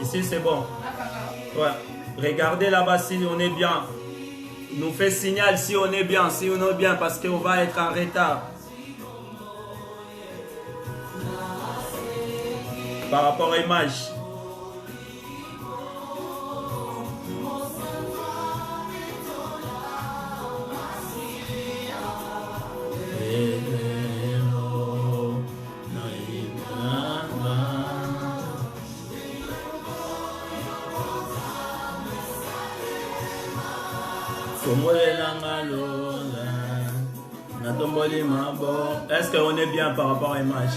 Ici, c'est bon. Ouais. Regardez là-bas si on est bien. Nous fait signal si on est bien, si on est bien, parce qu'on va être en retard. Par rapport à l'image. Est-ce qu'on est bien par rapport à l'image?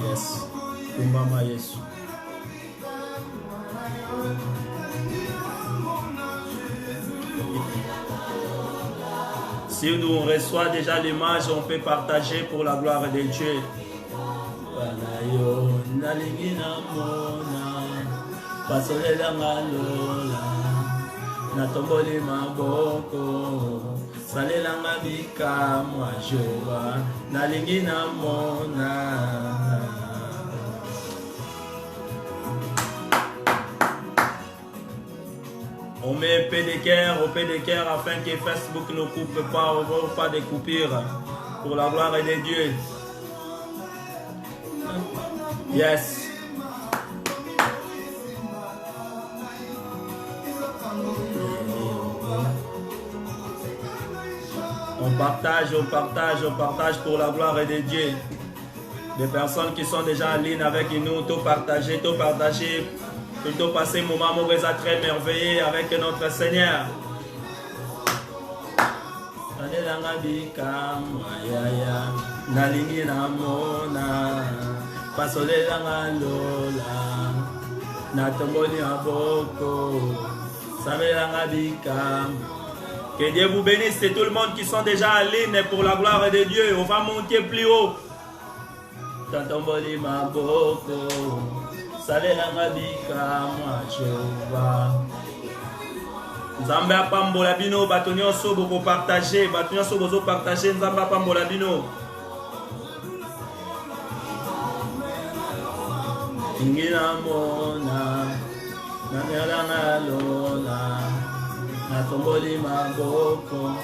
Yes. Kumbama Yesu. Si nous on reçoit déjà l'image, on peut partager pour la gloire de Dieu. Natomboli maboko salelanga bikamwa Jehova nalingi namona. On met un peu de cœur afin que Facebook ne coupe pas, on ne voit pas de coupures pour la gloire de Dieu. Yes. On partage pour la gloire de Dieu. Des personnes qui sont déjà en ligne avec nous, tout partager, plutôt passer un moment très merveilleux avec notre Seigneur. Que Dieu vous bénisse, c'est tout le monde qui sont déjà en ligne pour la gloire de Dieu. On va monter plus haut. Nzambe apambola bino bato nyonso boko partager, bato nyonso bozo partager Nzambe apambola bino. Ingina mona na melanga lona na tomboli maboko.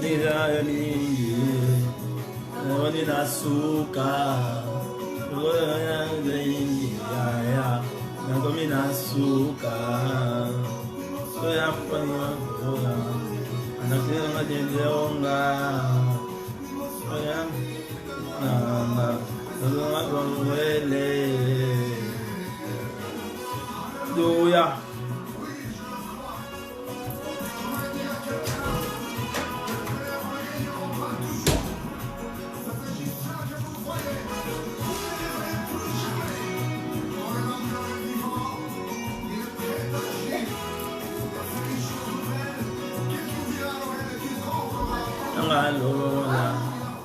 Nira mingi wani nasuka ya nakomi nasuka soya panya ola anakira ndendeonga oya na noma gongwele doya.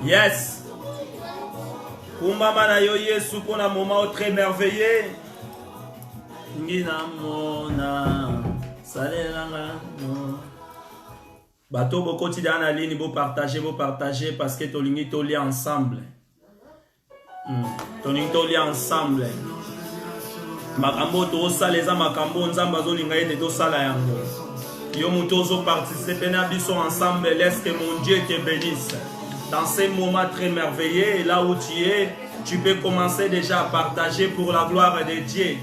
Yes. Kumbama na yo Yesu pour un moment très merveilleux. Ngina mona salelanga no. Bato bo quotidien na ligne bo partager parce que tolingi to li ensemble. Tolingi to li ensemble. Makambo to saleza makambo nzamba zo linga ete to sala yango. Yo mutozo participer na biso ensemble, laisse que mon Dieu te bénisse. Dans ces moments très merveilleux, là où tu es, tu peux commencer déjà à partager pour la gloire de Dieu.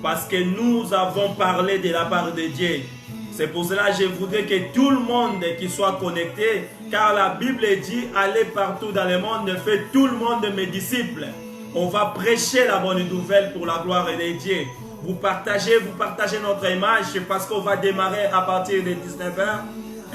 Parce que nous avons parlé de la part de Dieu. C'est pour cela que je voudrais que tout le monde qui soit connecté, car la Bible dit, allez partout dans le monde, faites tout le monde mes disciples. On va prêcher la bonne nouvelle pour la gloire de Dieu. Vous partagez notre image parce qu'on va démarrer à partir de 19h,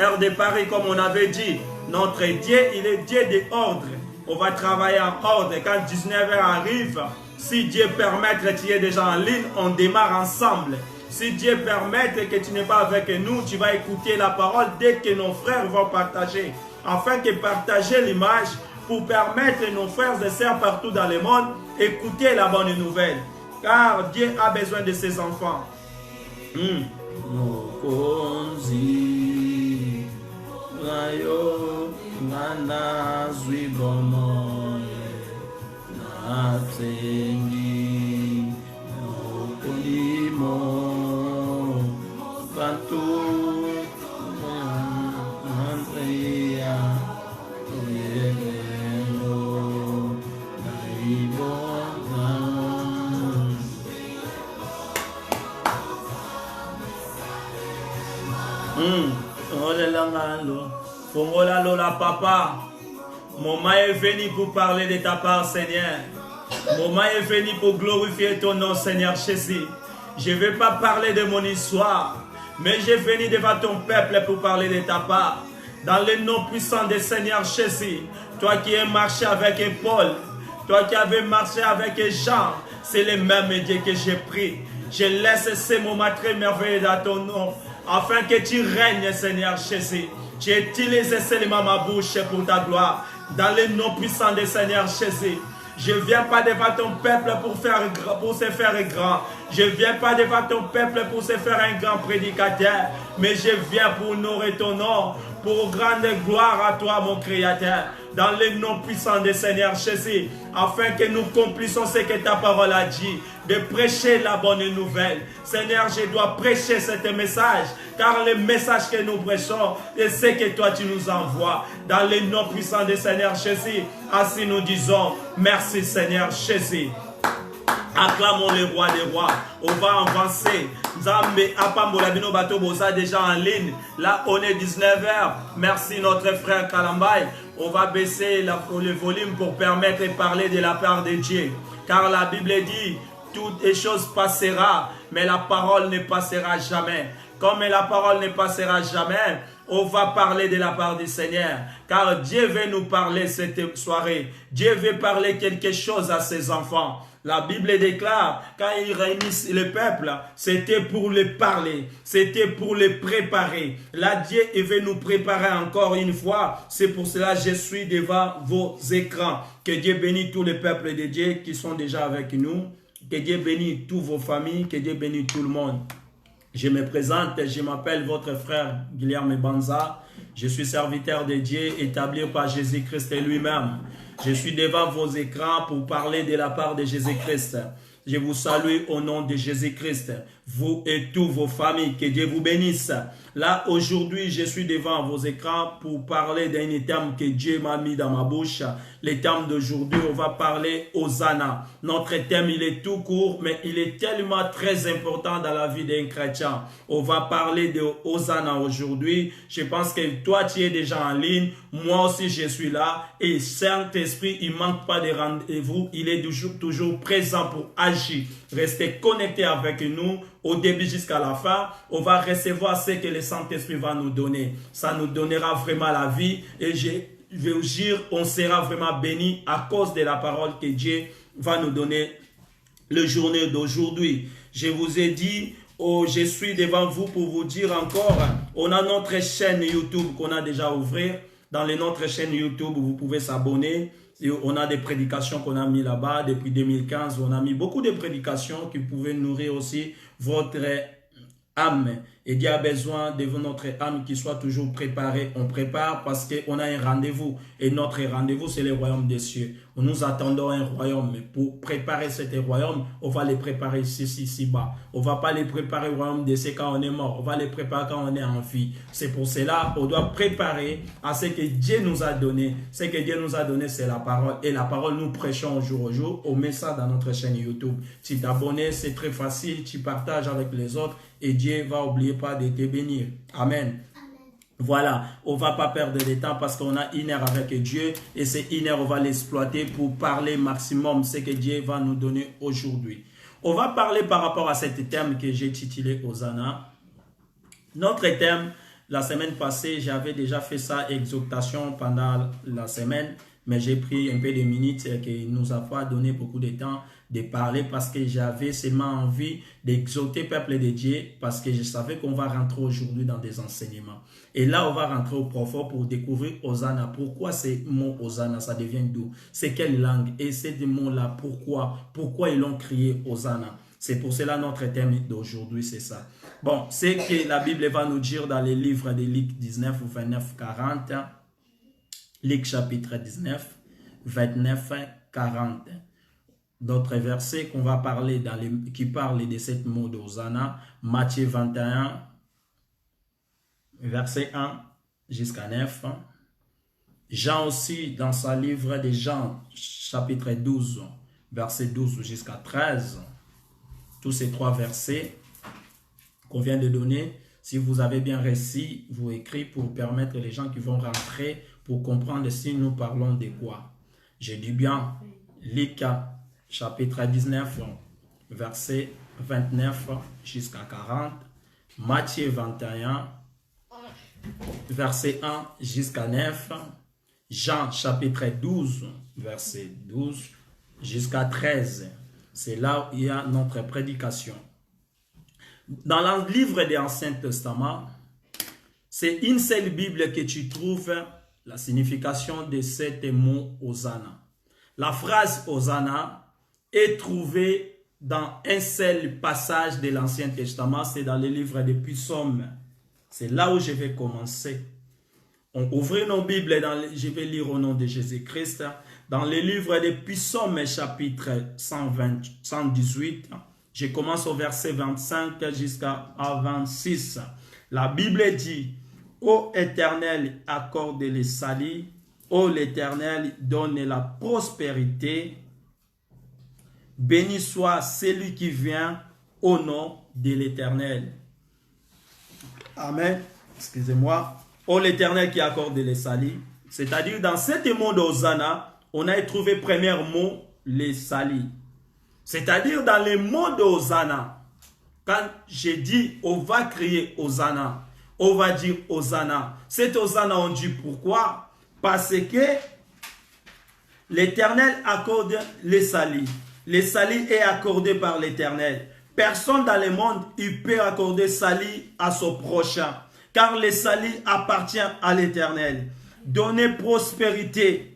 heure de Paris comme on avait dit. Notre Dieu, il est Dieu de ordre. On va travailler en ordre. Quand 19h arrive, si Dieu permet que tu es déjà en ligne, on démarre ensemble. Si Dieu permet que tu n'es pas avec nous, tu vas écouter la parole dès que nos frères vont partager. Afin que partager l'image pour permettre à nos frères et sœurs partout dans le monde écouter la bonne nouvelle. Car Dieu a besoin de ses enfants. Mokonzi Rayo Nana Zwibomo Natsengi Mokonimo Bantu Andrea Oyeveno Naibona. Fongola Lola papa, moment est venu pour parler de ta part, Seigneur. Moment est venu pour glorifier ton nom, Seigneur Jésus. Je ne vais pas parler de mon histoire, mais je suis venu devant ton peuple pour parler de ta part. Dans le nom puissant de Seigneur Jésus, toi qui as marché avec Paul, toi qui avais marché avec Jean, c'est le même Dieu que j'ai pris. Je laisse ces moments très merveilleux dans ton nom, afin que tu règnes, Seigneur Jésus. Tu utilises seulement ma bouche pour ta gloire. Dans le nom puissant de Seigneur Jésus. Je ne viens pas devant ton peuple pour se faire grand. Je ne viens pas devant ton peuple pour se faire un grand prédicateur. Mais je viens pour honorer ton nom. Pour grande gloire à toi, mon Créateur. Dans le nom puissant de Seigneur Jésus. Afin que nous complissions ce que ta parole a dit. De prêcher la bonne nouvelle. Seigneur, je dois prêcher ce message. Car le message que nous prêchons, c'est ce que toi tu nous envoies. Dans le nom puissant de Seigneur Jésus. Ainsi nous disons, merci Seigneur Jésus. Acclamons le roi des rois. On va avancer. Nzambe apambola bino bato bosa déjà en ligne. Là on est 19h. Merci notre frère Kalambay. On va baisser le volume pour permettre de parler de la part de Dieu. Car la Bible dit, toutes les choses passeront, mais la parole ne passera jamais. Comme la parole ne passera jamais, on va parler de la part du Seigneur. Car Dieu veut nous parler cette soirée. Dieu veut parler quelque chose à ses enfants. La Bible déclare, quand il réunissent le peuple, c'était pour les parler, c'était pour les préparer. Là, Dieu veut nous préparer encore une fois. C'est pour cela que je suis devant vos écrans. Que Dieu bénisse tous les peuples de Dieu qui sont déjà avec nous. Que Dieu bénisse toutes vos familles, que Dieu bénisse tout le monde. Je me présente, je m'appelle votre frère Guilherme Banza. Je suis serviteur de Dieu établi par Jésus-Christ lui-même. Je suis devant vos écrans pour parler de la part de Jésus-Christ. Je vous salue au nom de Jésus-Christ, vous et toutes vos familles, que Dieu vous bénisse. Là, aujourd'hui, je suis devant vos écrans pour parler d'un terme que Dieu m'a mis dans ma bouche. Le terme d'aujourd'hui, on va parler Hosanna. Notre thème, il est tout court, mais il est tellement très important dans la vie d'un chrétien. On va parler de Hosanna aujourd'hui. Je pense que toi, tu es déjà en ligne. Moi aussi, je suis là. Et Saint-Esprit, il ne manque pas de rendez-vous. Il est toujours présent pour agir. Restez connectés avec nous au début jusqu'à la fin. On va recevoir ce que le Saint-Esprit va nous donner. Ça nous donnera vraiment la vie. Et je vais vous dire, on sera vraiment béni à cause de la parole que Dieu va nous donner le journée d'aujourd'hui. Je vous ai dit, je suis devant vous pour vous dire encore, on a notre chaîne YouTube qu'on a déjà ouvert. Dans notre chaîne YouTube, vous pouvez s'abonner. On a des prédications qu'on a mis là-bas depuis 2015. On a mis beaucoup de prédications qui pouvaient nourrir aussi votre âme. Et Dieu a besoin de notre âme qui soit toujours préparée. On prépare parce qu'on a un rendez-vous. Et notre rendez-vous, c'est le royaume des cieux. Nous attendons un royaume. Mais pour préparer ce royaume, on va les préparer ici bas. On ne va pas les préparer au royaume des cieux quand on est mort. On va les préparer quand on est en vie. C'est pour cela qu'on doit préparer à ce que Dieu nous a donné. Ce que Dieu nous a donné, c'est la parole. Et la parole, nous prêchons au jour au jour. On met ça dans notre chaîne YouTube. Tu t'abonnes, c'est très facile. Tu partages avec les autres. Et Dieu va oublier pas de te bénir. Amen. Voilà, on ne va pas perdre de temps parce qu'on a une heure avec Dieu et c'est une heure on va l'exploiter pour parler maximum ce que Dieu va nous donner aujourd'hui. On va parler par rapport à ce thème que j'ai titulé Hosanna. Notre thème, la semaine passée, j'avais déjà fait ça, exhortation pendant la semaine, mais j'ai pris un peu de minutes et qui ne nous a pas donné beaucoup de temps de parler parce que j'avais seulement envie d'exhorter le peuple de Dieu parce que je savais qu'on va rentrer aujourd'hui dans des enseignements. Et là, on va rentrer au profond pour découvrir Hosanna. Pourquoi ce mot Hosanna, ça devient d'où? C'est quelle langue? Et ces mots-là, pourquoi ils l'ont crié Hosanna? C'est pour cela notre thème d'aujourd'hui, c'est ça. Bon, c'est que la Bible va nous dire dans les livres de Luc 19, 29, 40. Luc chapitre 19, 29, 40. D'autres versets qu'on va parler qui parlent de cette mot d'Hosanna. Matthieu 21, verset 1 jusqu'à 9. Jean aussi, dans sa livre de Jean, chapitre 12, verset 12 jusqu'à 13. Tous ces trois versets qu'on vient de donner, si vous avez bien réussi, vous écrivez pour permettre les gens qui vont rentrer pour comprendre si nous parlons de quoi. Je dis bien, Luc chapitre 19, verset 29 jusqu'à 40. Matthieu 21, verset 1 jusqu'à 9. Jean chapitre 12, verset 12 jusqu'à 13. C'est là où il y a notre prédication. Dans le livre de l'Ancien Testament, c'est une seule Bible que tu trouves la signification de cet mot Hosanna. La phrase Hosanna est trouvée dans un seul passage de l'Ancien Testament, c'est dans le livre des Psaumes. C'est là où je vais commencer. On ouvre nos Bibles, je vais lire au nom de Jésus-Christ, dans le livre des Psaumes, chapitre 118, je commence au verset 25 jusqu'à 26. La Bible dit, « Ô Éternel, accorde le salut, ô l'Éternel, donne la prospérité, béni soit celui qui vient au nom de l'Éternel. » Amen. Excusez-moi. Ô l'Éternel qui accorde le salut. C'est-à-dire, dans cet mot d'Hosanna, on a trouvé premier mot, le salut. C'est-à-dire, dans le mot d'Hosanna, quand j'ai dit, on va crier Hosanna, on va dire Hosanna. Cet Hosanna, on dit pourquoi? Parce que l'Éternel accorde le salut. Le salut est accordé par l'Éternel. Personne dans le monde il peut accorder salut à son prochain. Car le salut appartient à l'Éternel. Donner prospérité.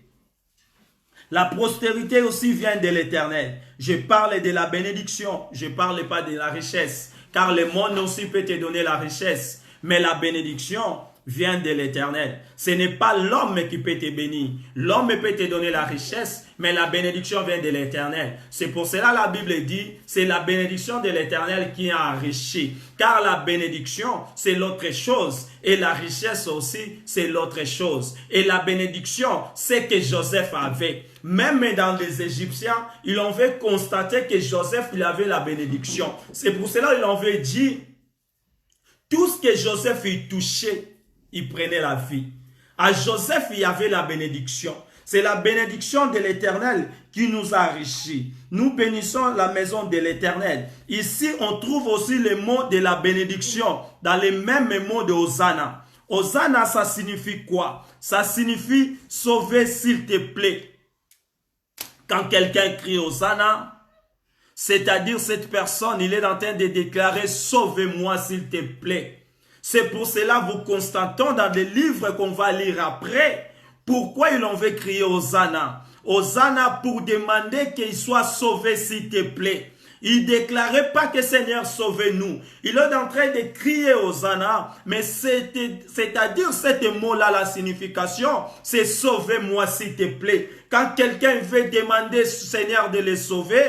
La prospérité aussi vient de l'Éternel. Je parle de la bénédiction. Je ne parle pas de la richesse. Car le monde aussi peut te donner la richesse. Mais la bénédiction vient de l'Éternel. Ce n'est pas l'homme qui peut te bénir. L'homme peut te donner la richesse, mais la bénédiction vient de l'Éternel. C'est pour cela la Bible dit, c'est la bénédiction de l'Éternel qui a enrichi. Car la bénédiction, c'est l'autre chose. Et la richesse aussi, c'est l'autre chose. Et la bénédiction, c'est que Joseph avait. Même dans les Égyptiens, ils ont fait constater que Joseph, il avait la bénédiction. C'est pour cela qu'ils ont fait dire, tout ce que Joseph y touchait, il prenait la vie. À Joseph, il y avait la bénédiction. C'est la bénédiction de l'Éternel qui nous a enrichis. Nous bénissons la maison de l'Éternel. Ici, on trouve aussi le mot de la bénédiction dans les mêmes mots de Hosanna. Hosanna, ça signifie quoi? Ça signifie sauver s'il te plaît. Quand quelqu'un crie Hosanna, c'est-à-dire cette personne, il est en train de déclarer sauvez-moi s'il te plaît. C'est pour cela que vous constatons dans des livres qu'on va lire après, pourquoi ils ont fait crier Hosanna. Hosanna pour demander qu'il soit sauvé s'il te plaît. Il ne déclarait pas que Seigneur sauve-nous. Il est en train de crier Hosanna, mais c'est-à-dire cet mot-là, la signification, c'est sauvez-moi s'il te plaît. Quand quelqu'un veut demander au Seigneur de le sauver,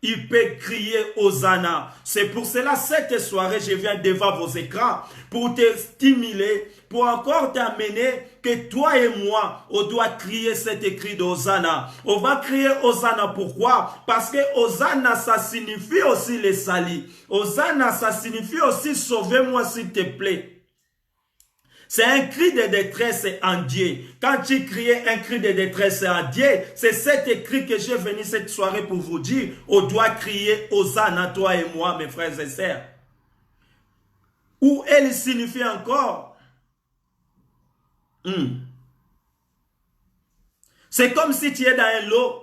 il peut crier Hosanna. C'est pour cela, cette soirée, je viens devant vos écrans pour te stimuler, pour encore t'amener que toi et moi, on doit crier cet écrit d'Hosanna. On va crier Hosanna, pourquoi? Parce que Hosanna, ça signifie aussi le salut. Hosanna, ça signifie aussi sauvez-moi s'il te plaît. C'est un cri de détresse en Dieu. Quand tu criais un cri de détresse en Dieu, c'est cet cri que j'ai venu cette soirée pour vous dire. On doit crier Hosanna, toi et moi, mes frères et sœurs. Ou elle signifie encore. C'est comme si tu es dans un lot,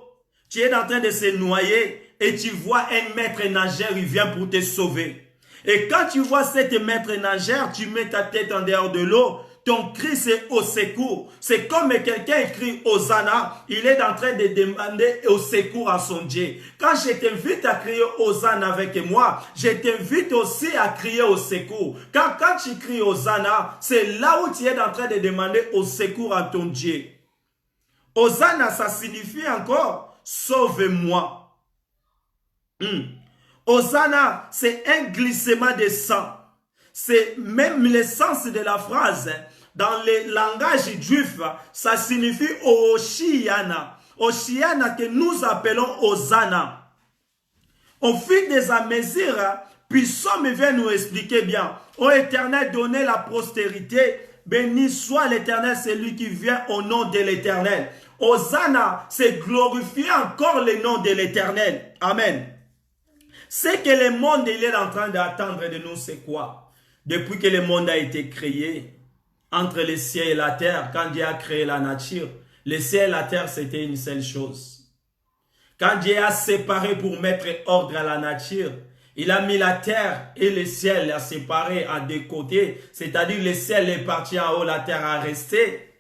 tu es en train de se noyer et tu vois un maître nageur, il vient pour te sauver. Et quand tu vois cette maître nageur, tu mets ta tête en dehors de l'eau, ton cri c'est au secours. C'est comme quelqu'un écrit Hosanna, il est en train de demander au secours à son Dieu. Quand je t'invite à crier Hosanna avec moi, je t'invite aussi à crier au secours. Quand tu cries Hosanna, c'est là où tu es en train de demander au secours à ton Dieu. Hosanna, ça signifie encore sauve-moi. Hosanna, c'est un glissement de sang. C'est même le sens de la phrase. Dans le langage juif, ça signifie Oshiana. Oshiana que nous appelons Hosanna. Au fil des mesures, Puissant vient nous expliquer bien. Ô Éternel, donnez la postérité. Béni soit l'Éternel, c'est lui qui vient au nom de l'Éternel. Hosanna, c'est glorifier encore le nom de l'Éternel. Amen. Ce que le monde il est en train d'attendre de nous, c'est quoi? Depuis que le monde a été créé, entre le ciel et la terre, quand Dieu a créé la nature, le ciel et la terre, c'était une seule chose. Quand Dieu a séparé pour mettre ordre à la nature, il a mis la terre et le ciel a séparé à deux côtés, c'est-à-dire le ciel est parti en haut, la terre a resté.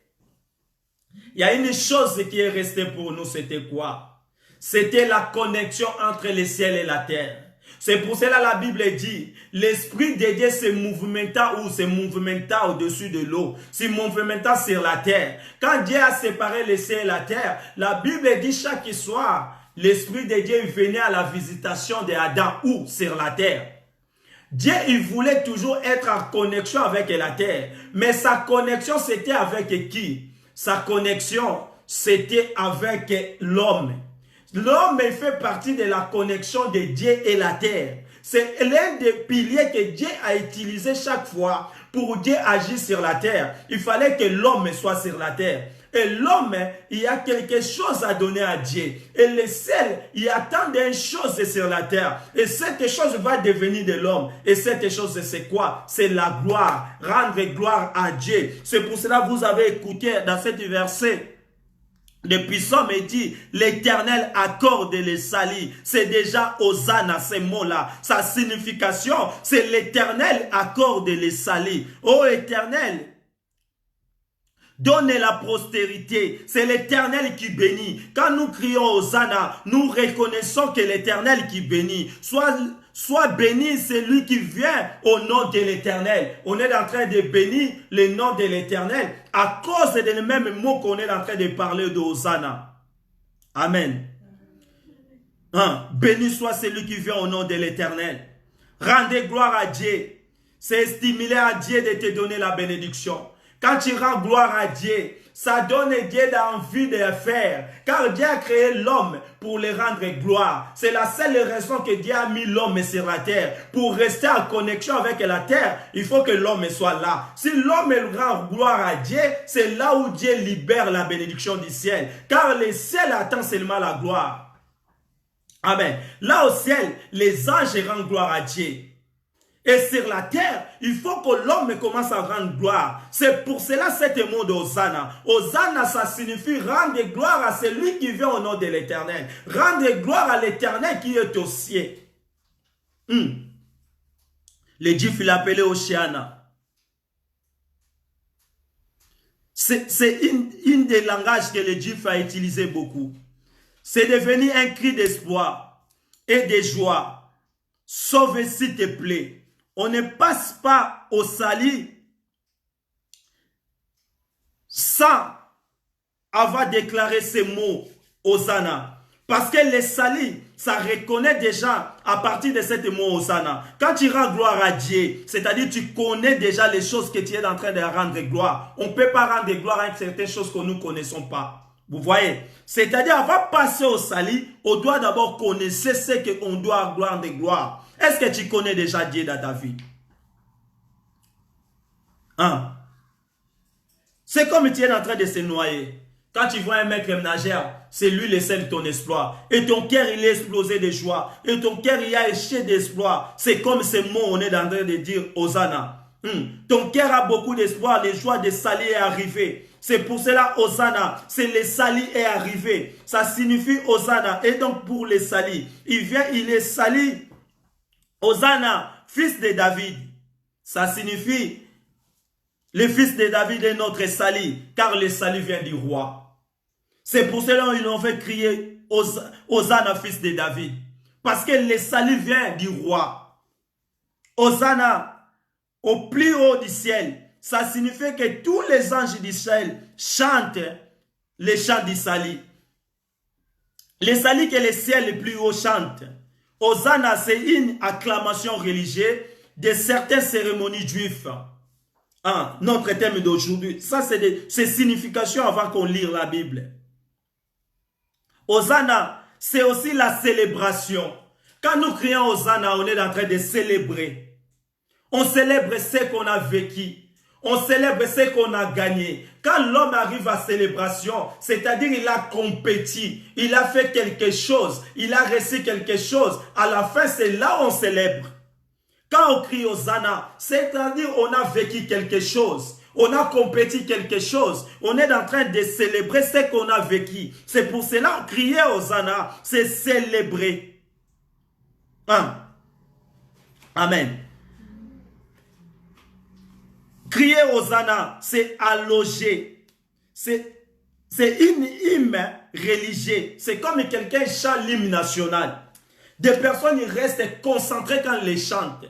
Il y a une chose qui est restée pour nous, c'était quoi? C'était la connexion entre le ciel et la terre. C'est pour cela que la Bible dit, l'Esprit de Dieu se mouvementa ou se mouvementa au-dessus de l'eau, se mouvementa sur la terre. Quand Dieu a séparé le ciel et la terre, la Bible dit chaque soir, l'Esprit de Dieu venait à la visitation d'Adam ou sur la terre. Dieu, il voulait toujours être en connexion avec la terre. Mais sa connexion, c'était avec qui? Sa connexion, c'était avec l'homme. L'homme fait partie de la connexion de Dieu et la terre. C'est l'un des piliers que Dieu a utilisé chaque fois pour Dieu agir sur la terre. Il fallait que l'homme soit sur la terre. Et l'homme, il y a quelque chose à donner à Dieu. Et le ciel, il attend une chose sur la terre. Et cette chose va devenir de l'homme. Et cette chose, c'est quoi? C'est la gloire. Rendre gloire à Dieu. C'est pour cela que vous avez écouté dans cet verset. Le puissant me dit, l'Éternel accorde les salis. C'est déjà Hosanna, ces mots-là. Sa signification, c'est l'Éternel accorde les salis. Ô Éternel, donne la postérité. C'est l'Éternel qui bénit. Quand nous crions Hosanna, nous reconnaissons que l'Éternel qui bénit. Soit béni celui qui vient au nom de l'Éternel. On est en train de bénir le nom de l'Éternel à cause des mêmes mots qu'on est en train de parler de Hosanna. Amen. Béni soit celui qui vient au nom de l'Éternel. Rendez gloire à Dieu. C'est stimuler à Dieu de te donner la bénédiction. Quand tu rends gloire à Dieu, ça donne Dieu l'envie de le faire. Car Dieu a créé l'homme pour le rendre gloire. C'est la seule raison que Dieu a mis l'homme sur la terre. Pour rester en connexion avec la terre, il faut que l'homme soit là. Si l'homme rend gloire à Dieu, c'est là où Dieu libère la bénédiction du ciel. Car le ciel attend seulement la gloire. Amen. Là au ciel, les anges rendent gloire à Dieu. Et sur la terre, il faut que l'homme commence à rendre gloire. C'est pour cela cet mot d'Hosanna. Hosanna, ça signifie rendre gloire à celui qui vient au nom de l'Éternel. Rendre gloire à l'Éternel qui est au ciel. Le Juif, il l'appelait Oshiana. C'est une des langages que le Juif a utilisé beaucoup. C'est devenu un cri d'espoir et de joie. Sauve s'il te plaît. On ne passe pas au salut sans avoir déclaré ces mots Hosanna. Parce que le salut, ça reconnaît déjà à partir de ce mot Hosanna. Quand tu rends gloire à Dieu, c'est-à-dire tu connais déjà les choses que tu es en train de rendre gloire. On ne peut pas rendre gloire à certaines choses que nous ne connaissons pas. Vous voyez? C'est-à-dire avant de passer au salut, on doit d'abord connaître ce qu'on doit rendre gloire. Est-ce que tu connais déjà Dieu dans ta vie? C'est comme tu es en train de se noyer. Quand tu vois un maître nageur, c'est lui le seul de ton espoir. Et ton cœur, il est explosé de joie. Et ton cœur, il a éché d'espoir. C'est comme ces mots, on est en train de dire Hosanna. Ton cœur a beaucoup d'espoir. Le joie de salut est arrivé. C'est pour cela Hosanna, c'est le salut est arrivé. Ça signifie Hosanna. Et donc pour le salut, il vient, il est salut. Hosanna, fils de David. Ça signifie Le fils de David est notre salut, car le salut vient du roi. C'est pour cela qu'ils ont fait crier Hosanna, fils de David. Parce que le salut vient du roi. Hosanna, au plus haut du ciel. Ça signifie que tous les anges d'Israël chantent les chants du salut. Les salut que le ciel le plus haut chante. Hosanna, c'est une acclamation religieuse de certaines cérémonies juives. Notre thème d'aujourd'hui, ça c'est signification avant qu'on lise la Bible. Hosanna, c'est aussi la célébration. Quand nous crions Hosanna, on est en train de célébrer. On célèbre ce qu'on a vécu. On célèbre ce qu'on a gagné. Quand l'homme arrive à célébration, c'est-à-dire il a compétit, il a fait quelque chose, il a reçu quelque chose. À la fin, c'est là où on célèbre. Quand on crie Hosanna, c'est-à-dire on a vécu quelque chose. On a compétit quelque chose. On est en train de célébrer ce qu'on a vécu. C'est pour cela que crier Hosanna, c'est célébrer. Amen. Crier Hosanna, c'est alloger. C'est une hymne religieuse. C'est comme quelqu'un chante l'hymne national. Des personnes ils restent concentrées quand ils les chantent.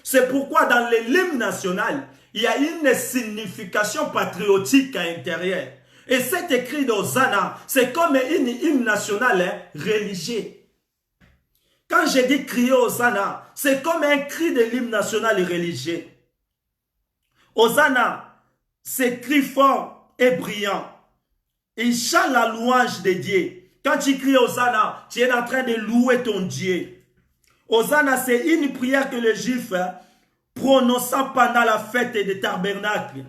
C'est pourquoi dans l'hymne national, il y a une signification patriotique à l'intérieur. Et cet écrit d'Hosanna, c'est comme une hymne nationale religieuse. Quand je dis crier Hosanna, c'est comme un cri de l'hymne national religieux. Hosanna, c'est cri fort et brillant. Il chante la louange de Dieu. Quand tu cries Hosanna, tu es en train de louer ton Dieu. Hosanna, c'est une prière que les Juifs prononçaient pendant la fête des tabernacles.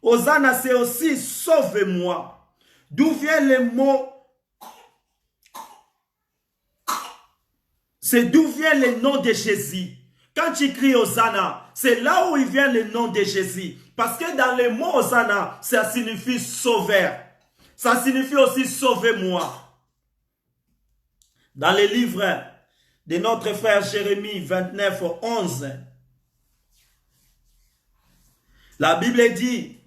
Hosanna, c'est aussi sauve-moi. D'où vient le mot? C'est d'où vient le nom de Jésus. Quand tu cries Hosanna, c'est là où il vient le nom de Jésus. Parce que dans le mot Hosanna, ça signifie sauveur. Ça signifie aussi sauvez-moi. Dans le livre de notre frère Jérémie 29, 11, la Bible dit,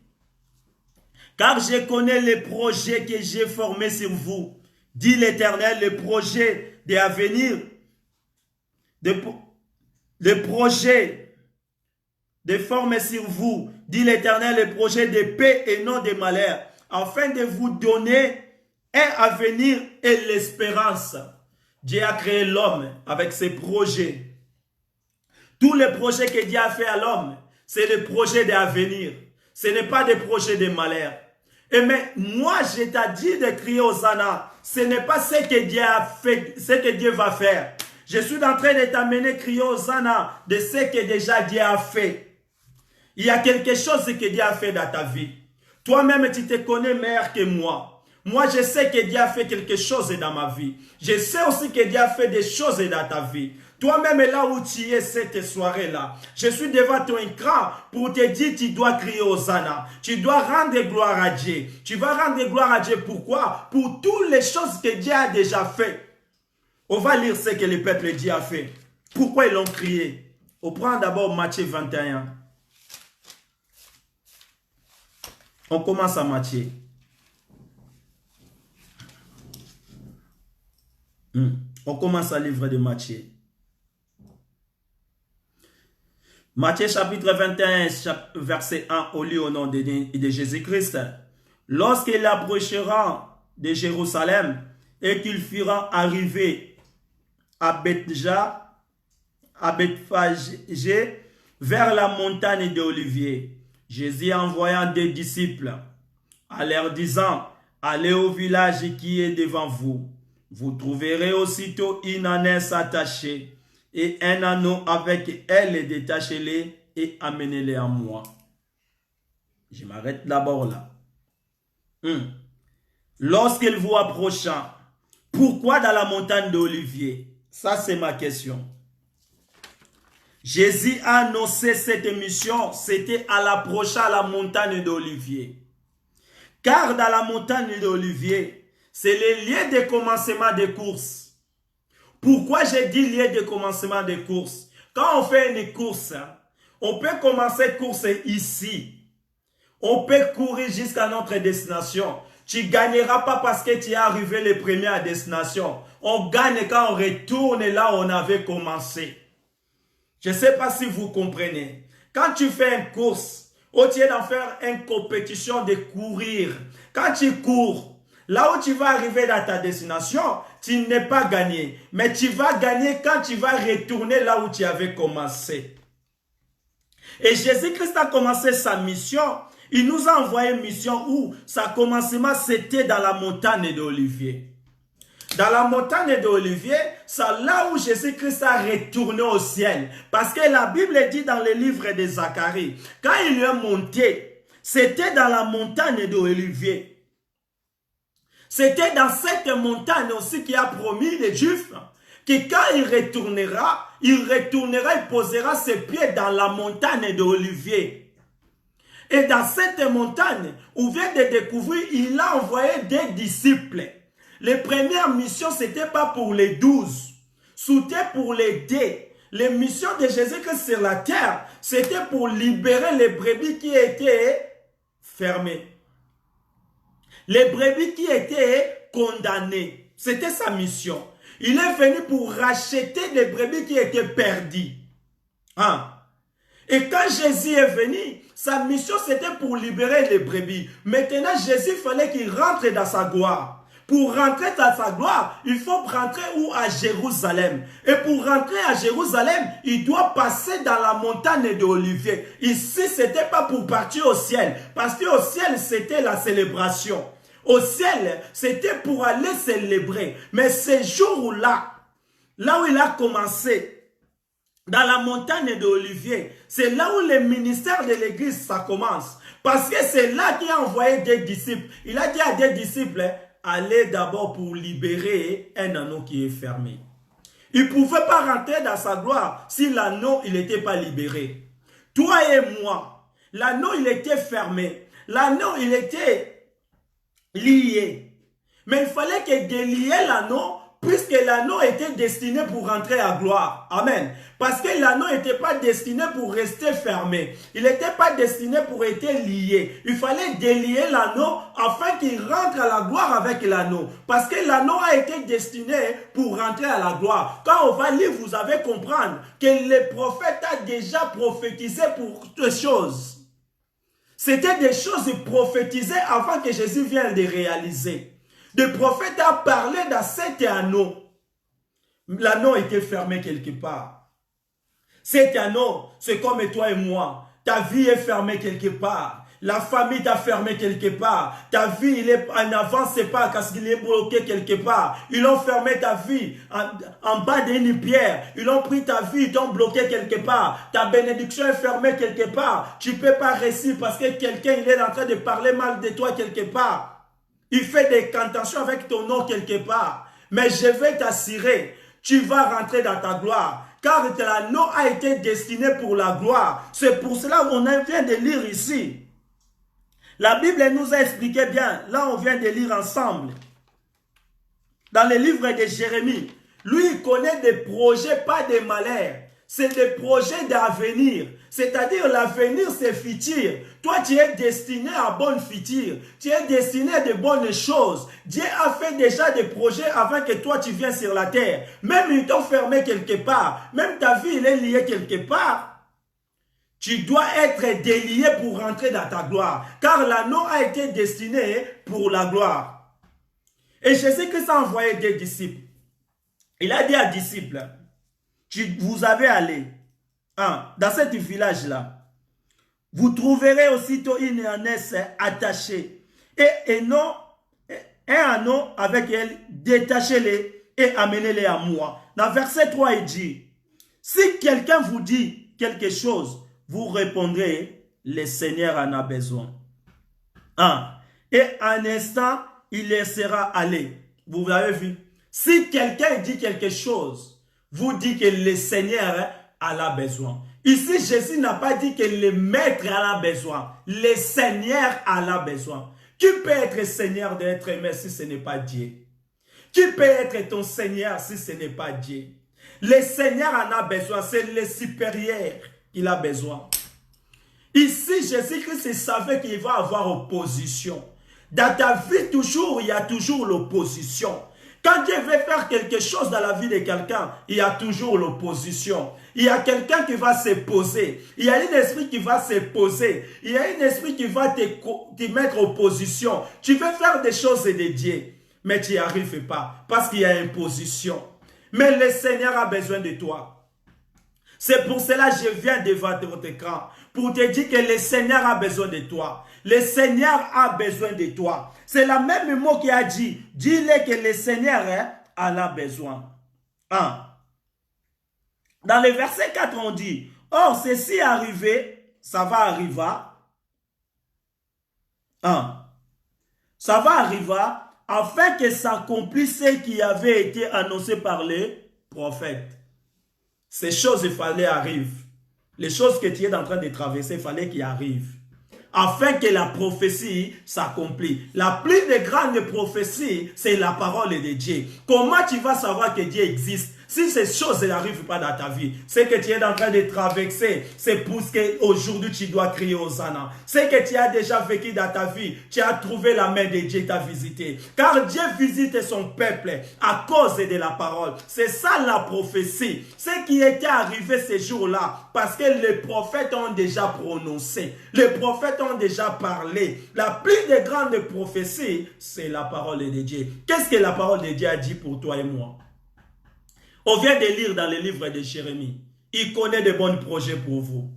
car je connais les projets que j'ai formés sur vous, dit l'Éternel, les projets d'avenir, les projets de former sur vous, dit l'Éternel, les projets de paix et non de malheur, afin de vous donner un avenir et l'espérance. Dieu a créé l'homme avec ses projets. Tous les projets que Dieu a fait à l'homme, c'est des projets d'avenir. Ce n'est pas des projets de malheur. Et mais moi, je t'ai dit de crier Hosanna. Ce n'est pas ce que Dieu a fait, ce que Dieu va faire. Je suis en train de t'amener crier Hosanna de ce que déjà Dieu a fait. Il y a quelque chose que Dieu a fait dans ta vie. Toi-même, tu te connais meilleur que moi. Moi, je sais que Dieu a fait quelque chose dans ma vie. Je sais aussi que Dieu a fait des choses dans ta vie. Toi-même, là où tu es cette soirée-là, je suis devant ton écran pour te dire tu dois crier Hosanna. Tu dois rendre gloire à Dieu. Tu vas rendre gloire à Dieu. Pourquoi? Pour toutes les choses que Dieu a déjà fait. On va lire ce que le peuple Dieu a fait. Pourquoi ils l'ont crié? On prend d'abord Matthieu 21. On commence à Matthieu. On commence à livre de Matthieu. Matthieu chapitre 21, verset 1, au lieu au nom de Jésus-Christ. Lorsqu'il approchera de Jérusalem et qu'il fera arriver à Bethphagée, vers la montagne d'Olivier, Jésus envoyant des disciples à leur disant, allez au village qui est devant vous. Vous trouverez aussitôt une ânesse attachée et un anneau avec elle, détachez-les et amenez-les à moi. Je m'arrête d'abord là. Lorsqu'il vous approcha, pourquoi dans la montagne d'Olivier? Ça, c'est ma question. Jésus a annoncé cette mission, c'était à l'approche à la montagne d'Olivier. Car dans la montagne d'Olivier, c'est le lieu de commencement des courses. Pourquoi j'ai dit lieu de commencement des courses? Quand on fait une course, on peut commencer course ici. On peut courir jusqu'à notre destination. Tu ne gagneras pas parce que tu es arrivé le premier à destination. On gagne quand on retourne là où on avait commencé. Je ne sais pas si vous comprenez. Quand tu fais une course, ou tu es dans faire une compétition de courir, quand tu cours, là où tu vas arriver dans ta destination, tu n'es pas gagné. Mais tu vas gagner quand tu vas retourner là où tu avais commencé. Et Jésus-Christ a commencé sa mission. Il nous a envoyé une mission où sa commencement c'était dans la montagne d'Olivier. Dans la montagne d'Olivier, c'est là où Jésus-Christ a retourné au ciel. Parce que la Bible dit dans le livre de Zacharie, quand il est monté, c'était dans la montagne d'Olivier. C'était dans cette montagne aussi qu'il a promis les Juifs que quand il retournera, il posera ses pieds dans la montagne d'Olivier. Et dans cette montagne, où vient de découvrir, il a envoyé des disciples. Les premières missions, ce n'était pas pour les 12. C'était pour les 2. Les missions de Jésus-Christ sur la terre, c'était pour libérer les brebis qui étaient fermées. Les brebis qui étaient condamnées. C'était sa mission. Il est venu pour racheter les brebis qui étaient perdues. Hein? Et quand Jésus est venu, sa mission c'était pour libérer les brebis. Maintenant, Jésus fallait qu'il rentre dans sa gloire. Pour rentrer dans sa gloire, il faut rentrer où? À Jérusalem. Et pour rentrer à Jérusalem, il doit passer dans la montagne d'Olivier. Ici, ce n'était pas pour partir au ciel. Parce qu'au ciel, c'était la célébration. Au ciel, c'était pour aller célébrer. Mais ce jour-là, là où il a commencé, dans la montagne d'Olivier, c'est là où le ministère de l'église, ça commence. Parce que c'est là qu'il a envoyé des disciples. Il a dit à des disciples, allez d'abord pour libérer un anneau qui est fermé. Il ne pouvait pas rentrer dans sa gloire si l'anneau il n'était pas libéré. Toi et moi, l'anneau il était fermé. L'anneau il était lié. Mais il fallait que délier l'anneau, puisque l'anneau était destiné pour rentrer à gloire. Amen. Parce que l'anneau n'était pas destiné pour rester fermé. Il n'était pas destiné pour être lié. Il fallait délier l'anneau afin qu'il rentre à la gloire avec l'anneau. Parce que l'anneau a été destiné pour rentrer à la gloire. Quand on va lire, vous allez comprendre que le prophète a déjà prophétisé pour toutes choses. C'était des choses prophétisées avant que Jésus vienne de réaliser. Le prophète a parlé dans cet anneau. L'anneau était fermé quelque part. Cet anneau, c'est comme toi et moi. Ta vie est fermée quelque part. La famille t'a fermé quelque part. Ta vie, il est en avance, c'est pas parce qu'il est bloqué quelque part. Ils ont fermé ta vie en bas d'une pierre. Ils ont pris ta vie, ils t'ont bloqué quelque part. Ta bénédiction est fermée quelque part. Tu ne peux pas réussir parce que quelqu'un il est en train de parler mal de toi quelque part. Il fait des cantations avec ton nom quelque part. Mais je vais t'assurer, tu vas rentrer dans ta gloire. Car l'anneau a été destiné pour la gloire. C'est pour cela qu'on vient de lire ici. La Bible nous a expliqué bien. Là, on vient de lire ensemble. Dans le livre de Jérémie. Lui, il connaît des projets, pas des malheurs. C'est des projets d'avenir. C'est-à-dire l'avenir, c'est futur. Toi, tu es destiné à bonne futur. Tu es destiné à de bonnes choses. Dieu a fait déjà des projets avant que toi, tu viennes sur la terre. Même ils t'ont fermé quelque part. Même ta vie, elle est liée quelque part. Tu dois être délié pour rentrer dans ta gloire. Car l'anneau a été destiné pour la gloire. Et Jésus-Christ a envoyé des disciples. Il a dit à disciples, vous avez allé dans ce village-là. Vous trouverez aussitôt une ânesse attachée et un anneau avec elle, détachez-les et amenez-les à moi. Dans verset 3, il dit, si quelqu'un vous dit quelque chose, vous répondrez, le Seigneur en a besoin. Et un instant, il laissera aller. Vous l'avez vu? Si quelqu'un dit quelque chose, vous dit que le Seigneur en a besoin. Ici, Jésus n'a pas dit que le maître en a besoin. Le Seigneur en a besoin. Qui peut être Seigneur d'être aimé si ce n'est pas Dieu? Qui peut être ton Seigneur si ce n'est pas Dieu? Le Seigneur en a besoin. C'est le supérieur qu'il a besoin. Ici, Jésus-Christ savait qu'il va avoir opposition. Dans ta vie, toujours, il y a toujours l'opposition. Quand Dieu veut faire quelque chose dans la vie de quelqu'un, il y a toujours l'opposition. Il y a quelqu'un qui va se poser. Il y a un esprit qui va se poser. Il y a un esprit qui va te mettre en opposition. Tu veux faire des choses de Dieu, mais tu n'y arrives pas parce qu'il y a une position. Mais le Seigneur a besoin de toi. C'est pour cela que je viens devant votre écran pour te dire que le Seigneur a besoin de toi. Le Seigneur a besoin de toi. C'est la même mot qui a dit. Dis-le que le Seigneur en a besoin. Dans le verset 4, on dit, or, ceci est arrivé, ça va arriver. Ça va arriver afin que s'accomplisse ce qui avait été annoncé par les prophètes. Ces choses, il fallait arriver. Les choses que tu es en train de traverser, il fallait qu'ils arrivent. Afin que la prophétie s'accomplisse. La plus grande prophétie, c'est la parole de Dieu. Comment tu vas savoir que Dieu existe? Si ces choses n'arrivent pas dans ta vie, c'est que tu es en train de traverser, c'est pour ce qu'aujourd'hui tu dois crier Hosanna. C'est que tu as déjà vécu dans ta vie, tu as trouvé la main de Dieu, t'a visité. Car Dieu visite son peuple à cause de la parole. C'est ça la prophétie. Ce qui était arrivé ces jours-là, parce que les prophètes ont déjà prononcé, les prophètes ont déjà parlé. La plus grande prophétie, c'est la parole de Dieu. Qu'est-ce que la parole de Dieu a dit pour toi et moi? On vient de lire dans le livre de Jérémie. Il connaît de bons projets pour vous.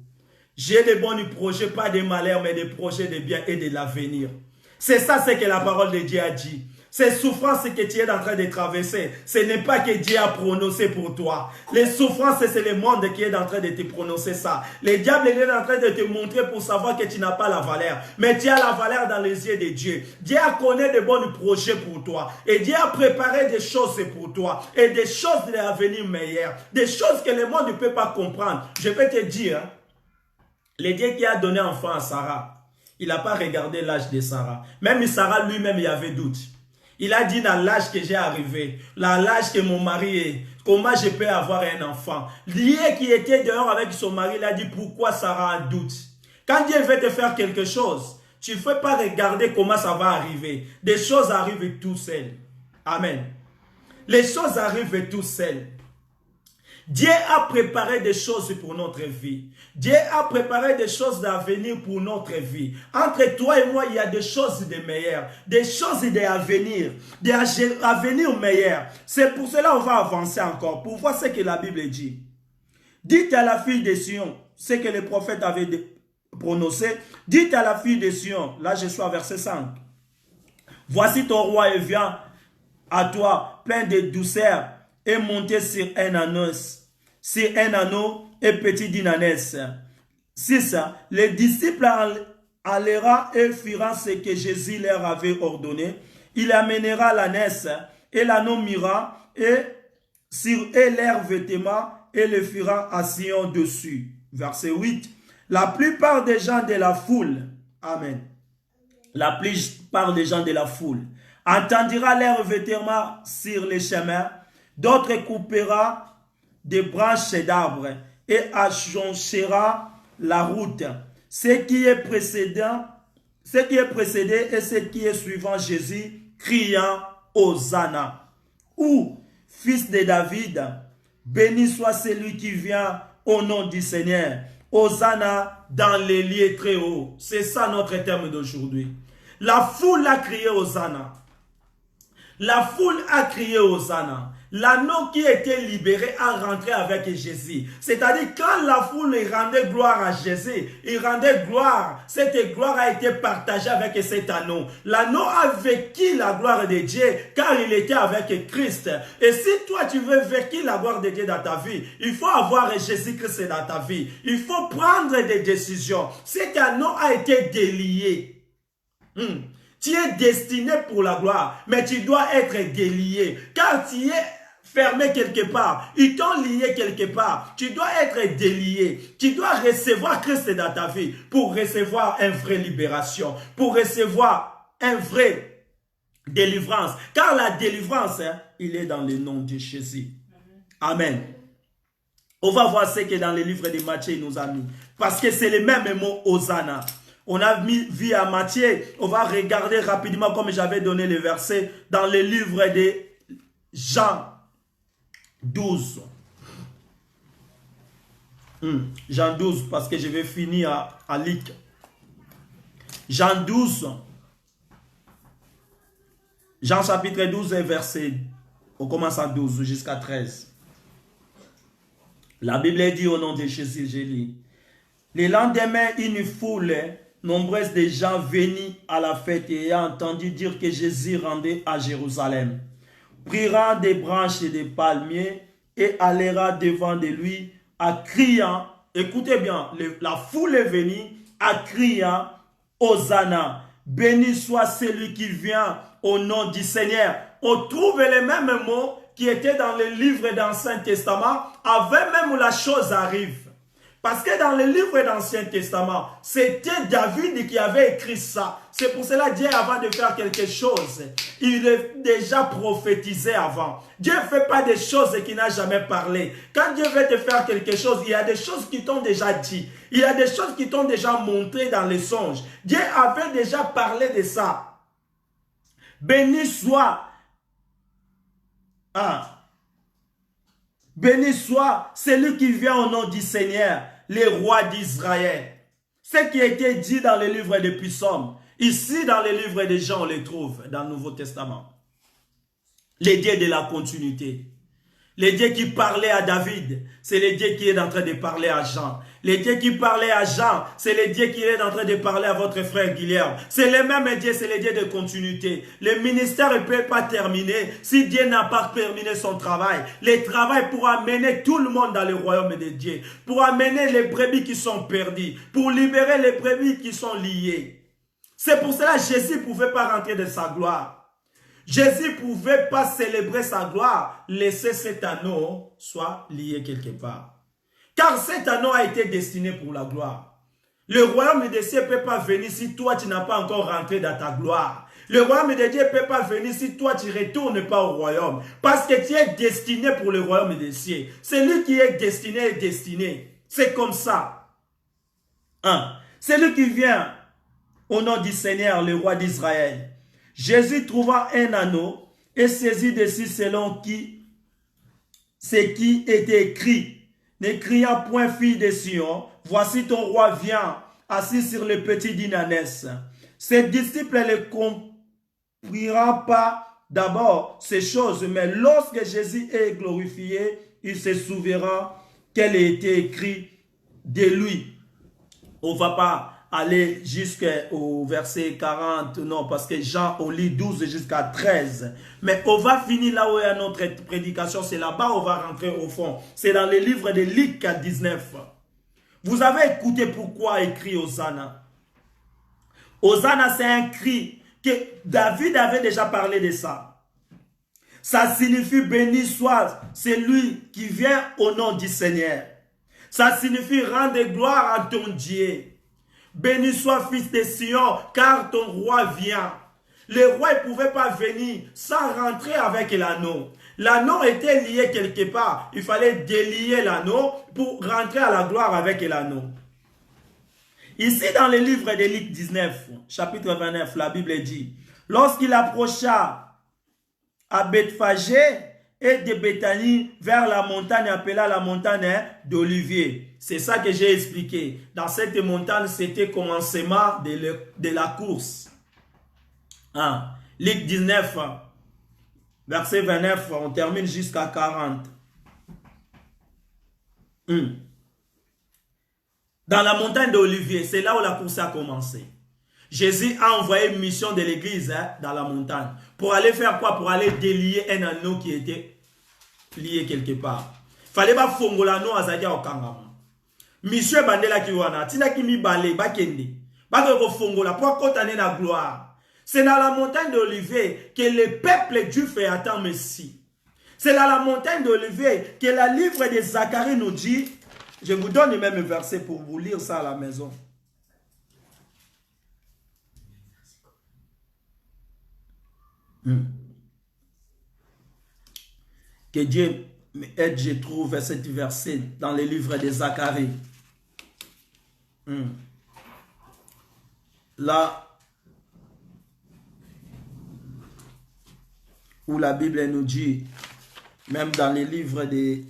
J'ai de bons projets, pas de malheur, mais des projets de bien et de l'avenir. C'est ça ce que la parole de Dieu a dit. Ces souffrances que tu es en train de traverser, ce n'est pas que Dieu a prononcé pour toi. Les souffrances, c'est le monde qui est en train de te prononcer ça. Le diable est en train de te montrer pour savoir que tu n'as pas la valeur. Mais tu as la valeur dans les yeux de Dieu. Dieu a connu de bons projets pour toi. Et Dieu a préparé des choses pour toi. Et des choses de l'avenir meilleur. Des choses que le monde ne peut pas comprendre. Je vais te dire, le Dieu qui a donné enfant à Sarah, il n'a pas regardé l'âge de Sarah. Même Sarah lui-même, il avait doute. Il a dit dans l'âge que j'ai arrivé, dans l'âge que mon mari est, comment je peux avoir un enfant? Dieu qui était dehors avec son mari, il a dit pourquoi Sarah a un doute. Quand Dieu veut te faire quelque chose, tu ne fais pas regarder comment ça va arriver. Des choses arrivent tout seules. Amen. Les choses arrivent tout seules. Dieu a préparé des choses pour notre vie. Dieu a préparé des choses d'avenir pour notre vie. Entre toi et moi, il y a des choses de meilleures, des choses d'avenir, des avenirs meilleurs. C'est pour cela qu'on va avancer encore, pour voir ce que la Bible dit. Dites à la fille de Sion, ce que les prophètes avaient prononcé. Dites à la fille de Sion, là je suis à verset 5. Voici ton roi et vient à toi, plein de douceur, et monté sur un anneau et petit d'ânesse. 6. Les disciples allèrent et firent ce que Jésus leur avait ordonné. Il amènera l'ânesse et l'anneau mira et sur leurs vêtements et le fera assis dessus. Verset 8. La plupart des gens de la foule, amen, la plupart des gens de la foule entendira leurs vêtements sur les chemins. D'autres coupera des branches d'arbres et ajonchera la route. Ce qui est précédé et ce qui est suivant Jésus, criant Hosanna. Ou, fils de David, béni soit celui qui vient au nom du Seigneur. Hosanna dans les lieux très hauts. C'est ça notre terme d'aujourd'hui. La foule a crié Hosanna. La foule a crié Hosanna. L'anneau qui était libéré a rentré avec Jésus. C'est-à-dire quand la foule rendait gloire à Jésus, il rendait gloire. Cette gloire a été partagée avec cet anneau. L'anneau a vécu la gloire de Dieu car il était avec Christ. Et si toi tu veux vécu la gloire de Dieu dans ta vie, il faut avoir Jésus-Christ dans ta vie. Il faut prendre des décisions. Cet anneau a été délié. Tu es destiné pour la gloire, mais tu dois être délié. Car tu es fermé quelque part, ils t'ont lié quelque part. Tu dois être délié. Tu dois recevoir Christ dans ta vie pour recevoir une vraie libération, pour recevoir une vraie délivrance. Car la délivrance, il est dans le nom de Jésus. Amen. On va voir ce que dans les livres de Matthieu il nous a mis. Parce que c'est le même mot Hosanna. On a vu à Matthieu, on va regarder rapidement comme j'avais donné les versets dans le livre de Jean 12. Jean 12, parce que je vais finir à Luc. Jean 12. Jean chapitre 12 verset. On commence à 12 jusqu'à 13. La Bible dit au nom de Jésus, je lis. Le lendemain, une foule nombreuse de gens venus à la fête et ayant entendu dire que Jésus rendait à Jérusalem, prirent des branches de palmiers et allèrent devant de lui en criant, écoutez bien, la foule est venue en criant, Hosanna, béni soit celui qui vient au nom du Seigneur. On trouve les mêmes mots qui étaient dans les livres d'Ancien Testament, avant même où la chose arrive. Parce que dans les livres d'Ancien Testament, c'était David qui avait écrit ça. C'est pour cela que Dieu, avant de faire quelque chose, il est déjà prophétisé avant. Dieu ne fait pas des choses qu'il n'a jamais parlé. Quand Dieu veut te faire quelque chose, il y a des choses qui t'ont déjà dit. Il y a des choses qui t'ont déjà montré dans les songes. Dieu avait déjà parlé de ça. Béni soit... Béni soit celui qui vient au nom du Seigneur, le roi d'Israël. Ce qui a été dit dans le livre des Psaumes, ici dans le livre de Jean, on les trouve dans le Nouveau Testament. Les dieux de la continuité. Les dieux qui parlaient à David, c'est les dieux qui est en train de parler à Jean. Les dieux qui parlaient à Jean, c'est les dieux qui est en train de parler à votre frère Guilherme. C'est les mêmes dieux, c'est les dieux de continuité. Le ministère ne peut pas terminer si Dieu n'a pas terminé son travail. Le travail pour amener tout le monde dans le royaume de Dieu. Pour amener les brebis qui sont perdues. Pour libérer les brebis qui sont liées. C'est pour cela que Jésus ne pouvait pas rentrer de sa gloire. Jésus ne pouvait pas célébrer sa gloire, laisser cet anneau soit lié quelque part. Car cet anneau a été destiné pour la gloire. Le royaume des cieux ne peut pas venir si toi tu n'as pas encore rentré dans ta gloire. Le royaume de Dieu ne peut pas venir si toi tu ne retournes pas au royaume. Parce que tu es destiné pour le royaume des cieux. Celui qui est destiné est destiné. C'est comme ça. Celui qui vient au nom du Seigneur, le roi d'Israël. Jésus trouva un anneau et saisit dessus selon ce qui était écrit. Ne criant point, fille de Sion, voici ton roi vient, assis sur le petit d'une ânesse. Ses disciples ne comprirent pas d'abord ces choses, mais lorsque Jésus est glorifié, ils se souviendront qu'elle a été écrite de lui. On ne va pas aller jusqu'au verset 40, non, parce que Jean, on lit 12 jusqu'à 13. Mais on va finir là où est notre prédication, c'est là-bas on va rentrer au fond. C'est dans le livre de Luc 19. Vous avez écouté pourquoi écrit Hosanna. Hosanna, c'est un cri que David avait déjà parlé de ça. Ça signifie béni soit celui qui vient au nom du Seigneur. Ça signifie rendre gloire à ton Dieu. Béni soit fils de Sion, car ton roi vient. Le roi ne pouvait pas venir sans rentrer avec l'anneau. L'anneau était lié quelque part. Il fallait délier l'anneau pour rentrer à la gloire avec l'anneau. Ici, dans le livre de Luc 19, chapitre 29, la Bible dit, lorsqu'il approcha à Bethphagée et de Béthanie vers la montagne appelée la montagne d'Olivier. C'est ça que j'ai expliqué. Dans cette montagne, c'était le commencement de la course. Luc 19, verset 29, on termine jusqu'à 40. Dans la montagne d'Olivier, c'est là où la course a commencé. Jésus a envoyé une mission de l'église dans la montagne. Pour aller faire quoi? Pour aller délier un anneau qui était lié quelque part. Il fallait pas fongola l'anneau à Zadia au Kangama. Monsieur Bandela Kiwana, tina ki mi bale, ba kende. Ba ko fongola, pour kontane la gloire. C'est dans la montagne d'Olivier que le peuple Dieu fait attendre Messie. C'est dans la montagne d'Olivier que le livre de Zacharie nous dit, je vous donne le même verset pour vous lire ça à la maison. Que Dieu Mais et je trouve cet verset dans le livre de Zacharie. Là où la Bible nous dit, même dans les livres des...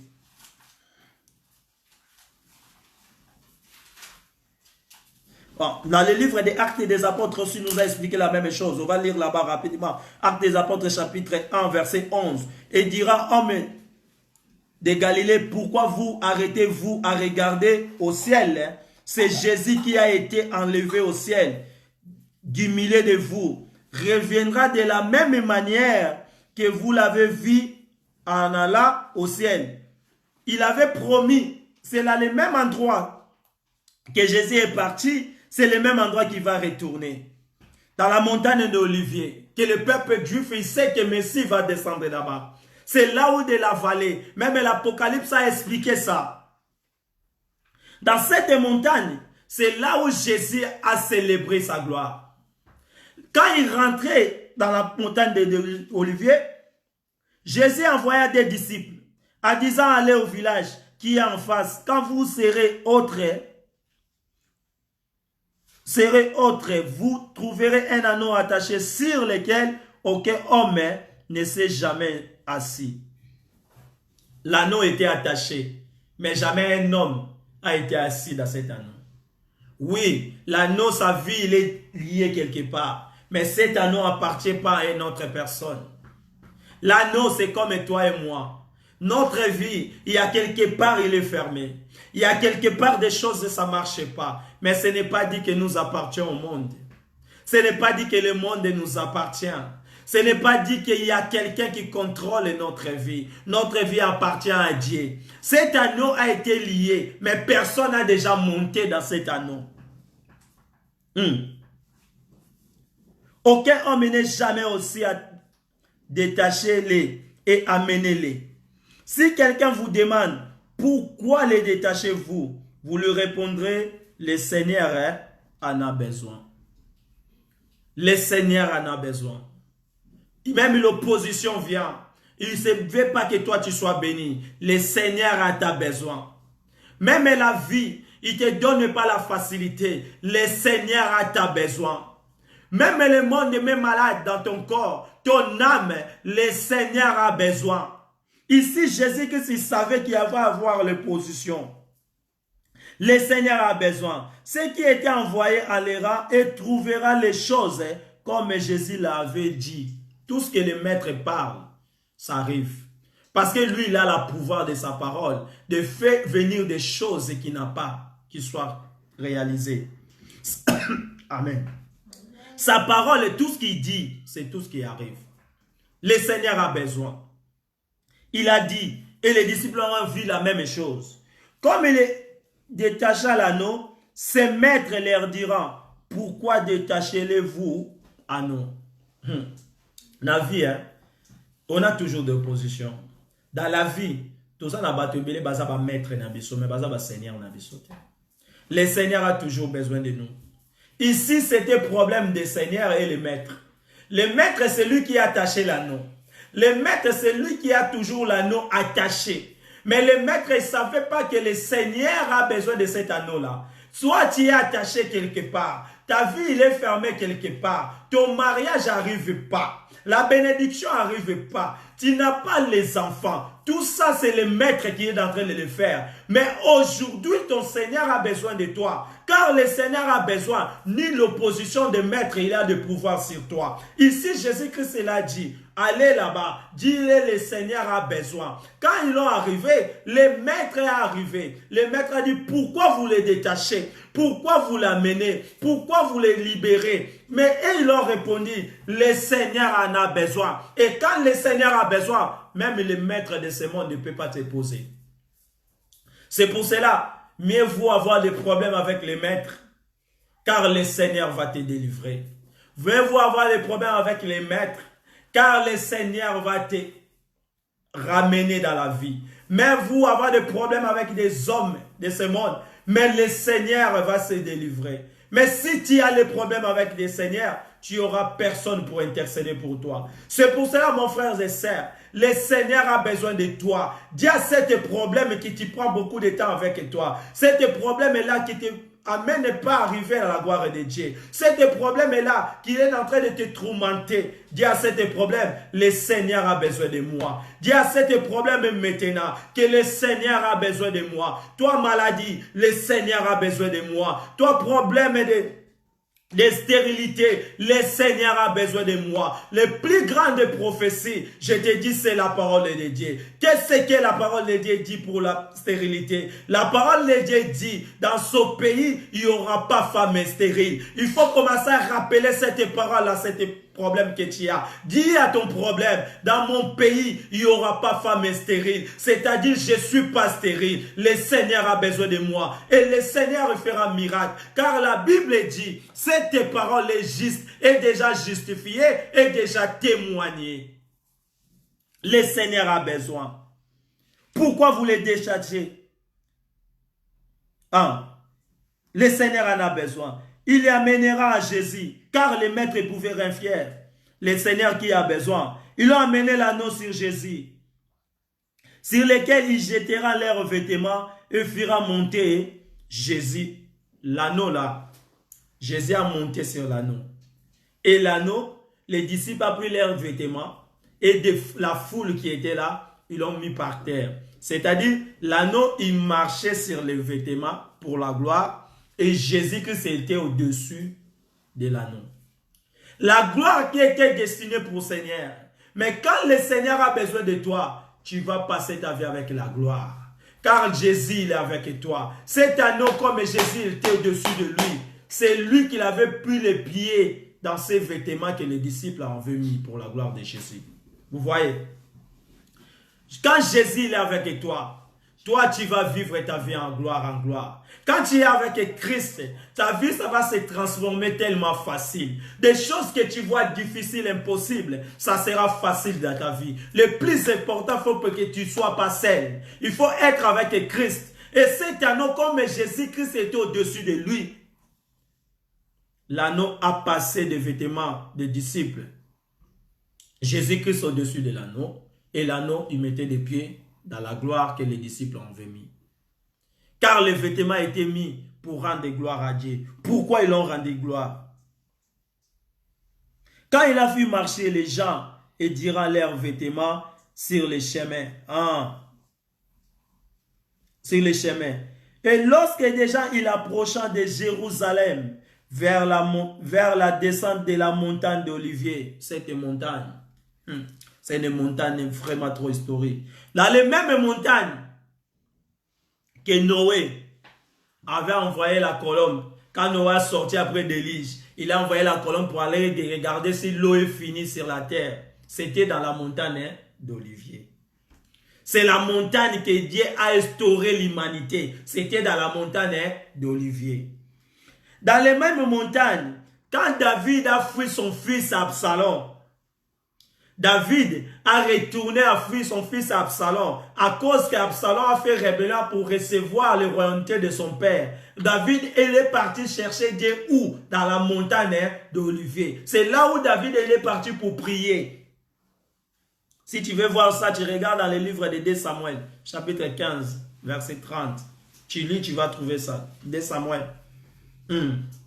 Bon, dans le livre des Actes des Apôtres aussi nous a expliqué la même chose. On va lire là-bas rapidement. Actes des Apôtres chapitre 1 verset 11. Et dira, homme de Galilée, pourquoi vous arrêtez-vous à regarder au ciel? C'est Jésus qui a été enlevé au ciel du milieu de vous. Reviendra de la même manière que vous l'avez vu en allant au ciel. Il avait promis, c'est là le même endroit que Jésus est parti, c'est le même endroit qu'il va retourner. Dans la montagne d'Olivier, que le peuple juif, il sait que Messie va descendre là-bas. C'est là où de la vallée, même l'Apocalypse a expliqué ça. Dans cette montagne, c'est là où Jésus a célébré sa gloire. Quand il rentrait dans la montagne d'Olivier, Jésus envoya des disciples en disant allez au village qui est en face. Quand vous serez autre, vous trouverez un anneau attaché sur lequel aucun homme ne s'est jamais assis. L'anneau était attaché, mais jamais un homme a été assis dans cet anneau. Oui, l'anneau, sa vie, il est lié quelque part, mais cet anneau appartient pas à une autre personne. L'anneau, c'est comme toi et moi. Notre vie, il y a quelque part, il est fermé. Il y a quelque part des choses, ça ne marche pas. Mais ce n'est pas dit que nous appartenons au monde. Ce n'est pas dit que le monde nous appartient. Ce n'est pas dit qu'il y a quelqu'un qui contrôle notre vie. Notre vie appartient à Dieu. Cet anneau a été lié, mais personne n'a déjà monté dans cet anneau. Aucun homme n'est jamais aussi à détacher-les et amenez-les. Si quelqu'un vous demande pourquoi les détachez-vous, vous lui répondrez, le Seigneur en a besoin. Le Seigneur en a besoin. Même l'opposition vient. Il ne veut pas que toi tu sois béni. Le Seigneur en a besoin. Même la vie, il ne te donne pas la facilité. Le Seigneur en a besoin. Même le monde est malade dans ton corps, ton âme, le Seigneur a besoin. Ici, Jésus-Christ, il savait qu'il va avoir l'opposition. Le Seigneur a besoin. Ceux qui étaient envoyés allera et trouvera les choses comme Jésus l'avait dit. Tout ce que le maître parle, ça arrive. Parce que lui, il a le pouvoir de sa parole, de faire venir des choses qui n'a pas, qui soient réalisées. Amen. Sa parole et tout ce qu'il dit, c'est tout ce qui arrive. Le Seigneur a besoin. Il a dit, et les disciples ont vu la même chose. Comme il détacha l'anneau, ses maîtres leur diront, pourquoi détachez-les-vous anneau? Dans la vie, on a toujours des oppositions. Dans la vie, tout ça n'a pas été belé, baza ba maître na biso, mais baza ba seigneur na biso. Le Seigneur a toujours besoin de nous. Ici, c'était le problème des seigneurs et les maîtres. Le maître, c'est lui qui a attaché l'anneau. Le maître, c'est lui qui a toujours l'anneau attaché. Mais le maître ne savait pas que le Seigneur a besoin de cet anneau-là. Soit tu es attaché quelque part, ta vie il est fermée quelque part, ton mariage n'arrive pas, la bénédiction n'arrive pas, tu n'as pas les enfants. Tout ça, c'est le maître qui est en train de le faire. Mais aujourd'hui, ton Seigneur a besoin de toi. Car le Seigneur a besoin, ni l'opposition de maître, il a de pouvoir sur toi. Ici, Jésus-Christ l'a dit, allez là-bas, dis-le, le Seigneur a besoin. Quand ils ont arrivé, le maître est arrivé. Le maître a dit, pourquoi vous les détachez? Pourquoi vous l'amenez? Pourquoi vous les libérez? Mais ils ont répondu, le Seigneur en a besoin. Et quand le Seigneur a besoin, même le maître de ce monde ne peut pas te poser. C'est pour cela, mieux vaut avoir des problèmes avec les maîtres, car le Seigneur va te délivrer. Mieux vaut avoir des problèmes avec les maîtres, car le Seigneur va te ramener dans la vie. Mais vous avoir des problèmes avec des hommes de ce monde, mais le Seigneur va se délivrer. Mais si tu as des problèmes avec le Seigneur, tu n'auras personne pour intercéder pour toi. C'est pour cela, mon frère et sœur, le Seigneur a besoin de toi. Dis à ces problèmes qui te prend beaucoup de temps avec toi. Ces problèmes-là qui te amène pas à arriver à la gloire de Dieu. C'est problème-là qui est en train de te tourmenter. Dis à ces problèmes, le Seigneur a besoin de moi. Dis à ces problèmes maintenant que le Seigneur a besoin de moi. Toi maladie, le Seigneur a besoin de moi. Toi problème de stérilité, le Seigneur a besoin de moi. Les plus grandes prophéties, je te dis, c'est la parole de Dieu. Qu'est-ce que la parole de Dieu dit pour la stérilité? La parole de Dieu dit, dans ce pays, il n'y aura pas femme stérile. Il faut commencer à rappeler cette parole-là, cette problème que tu as. Dis à ton problème, dans mon pays, il n'y aura pas femme stérile. C'est-à-dire, je ne suis pas stérile. Le Seigneur a besoin de moi. Et le Seigneur fera un miracle. Car la Bible dit, cette parole est juste, est déjà justifiée, est déjà témoignée. Le Seigneur a besoin. Pourquoi vous les déchargez? Le Seigneur en a besoin. Il les amènera à Jésus, car les maîtres pouvaient rien faire. Le Seigneur qui a besoin. Ils ont amené l'anneau sur Jésus, sur lequel il jettera leurs vêtements et fera monter Jésus. L'anneau là, Jésus a monté sur l'anneau. Et l'anneau, les disciples ont pris leurs vêtements et la foule qui était là, ils l'ont mis par terre. C'est-à-dire, l'anneau, il marchait sur les vêtements pour la gloire. Et Jésus-Christ était au-dessus de l'anneau. La gloire qui était destinée pour le Seigneur. Mais quand le Seigneur a besoin de toi, tu vas passer ta vie avec la gloire. Car Jésus, il est avec toi. Cet anneau, comme Jésus était au-dessus de lui, c'est lui qui avait pris les pieds dans ses vêtements que les disciples avaient mis pour la gloire de Jésus. Vous voyez? Quand Jésus est avec toi, toi, tu vas vivre ta vie en gloire. Quand tu es avec Christ, ta vie, ça va se transformer tellement facile. Des choses que tu vois difficiles, impossibles, ça sera facile dans ta vie. Le plus important, il faut que tu ne sois pas seul. Il faut être avec Christ. Et cet anneau, comme Jésus-Christ était au-dessus de lui, l'anneau a passé des vêtements des disciples. Jésus-Christ au-dessus de l'anneau. Et l'anneau, il mettait des pieds dans la gloire que les disciples ont mis. Car les vêtements étaient mis pour rendre gloire à Dieu. Pourquoi ils l'ont rendu gloire? Quand il a vu marcher les gens et dira leurs vêtements sur les chemins. Sur les chemins. Et lorsque déjà il approcha de Jérusalem vers la descente de la montagne d'Olivier, cette montagne, c'est une montagne vraiment trop historique. Dans les mêmes montagnes que Noé avait envoyé la colombe. Quand Noé a sorti après d'Élige, il a envoyé la colombe pour aller regarder si l'eau est finie sur la terre. C'était dans la montagne d'Olivier. C'est la montagne que Dieu a instauré l'humanité. C'était dans la montagne d'Olivier. Dans les mêmes montagnes, quand David a fui son fils Absalom, David a retourné à fuir son fils Absalom à cause qu'Absalom a fait rébellion pour recevoir les royautés de son père. David est parti chercher Dieu où? Dans la montagne d'Olivier. C'est là où David est parti pour prier. Si tu veux voir ça, tu regardes dans le livre de 2 Samuel, chapitre 15, verset 30. Tu lis, tu vas trouver ça. 2 Samuel.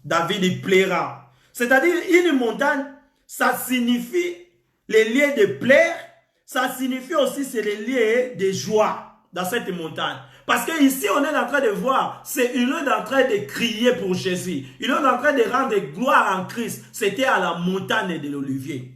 David, il plaira. C'est-à-dire, une montagne, ça signifie les lieux de plaire, ça signifie aussi c'est les lieux de joie dans cette montagne. Parce que ici on est en train de voir, c'est une est en train de crier pour Jésus. Ils est en train de rendre gloire en Christ. C'était à la montagne de l'Olivier.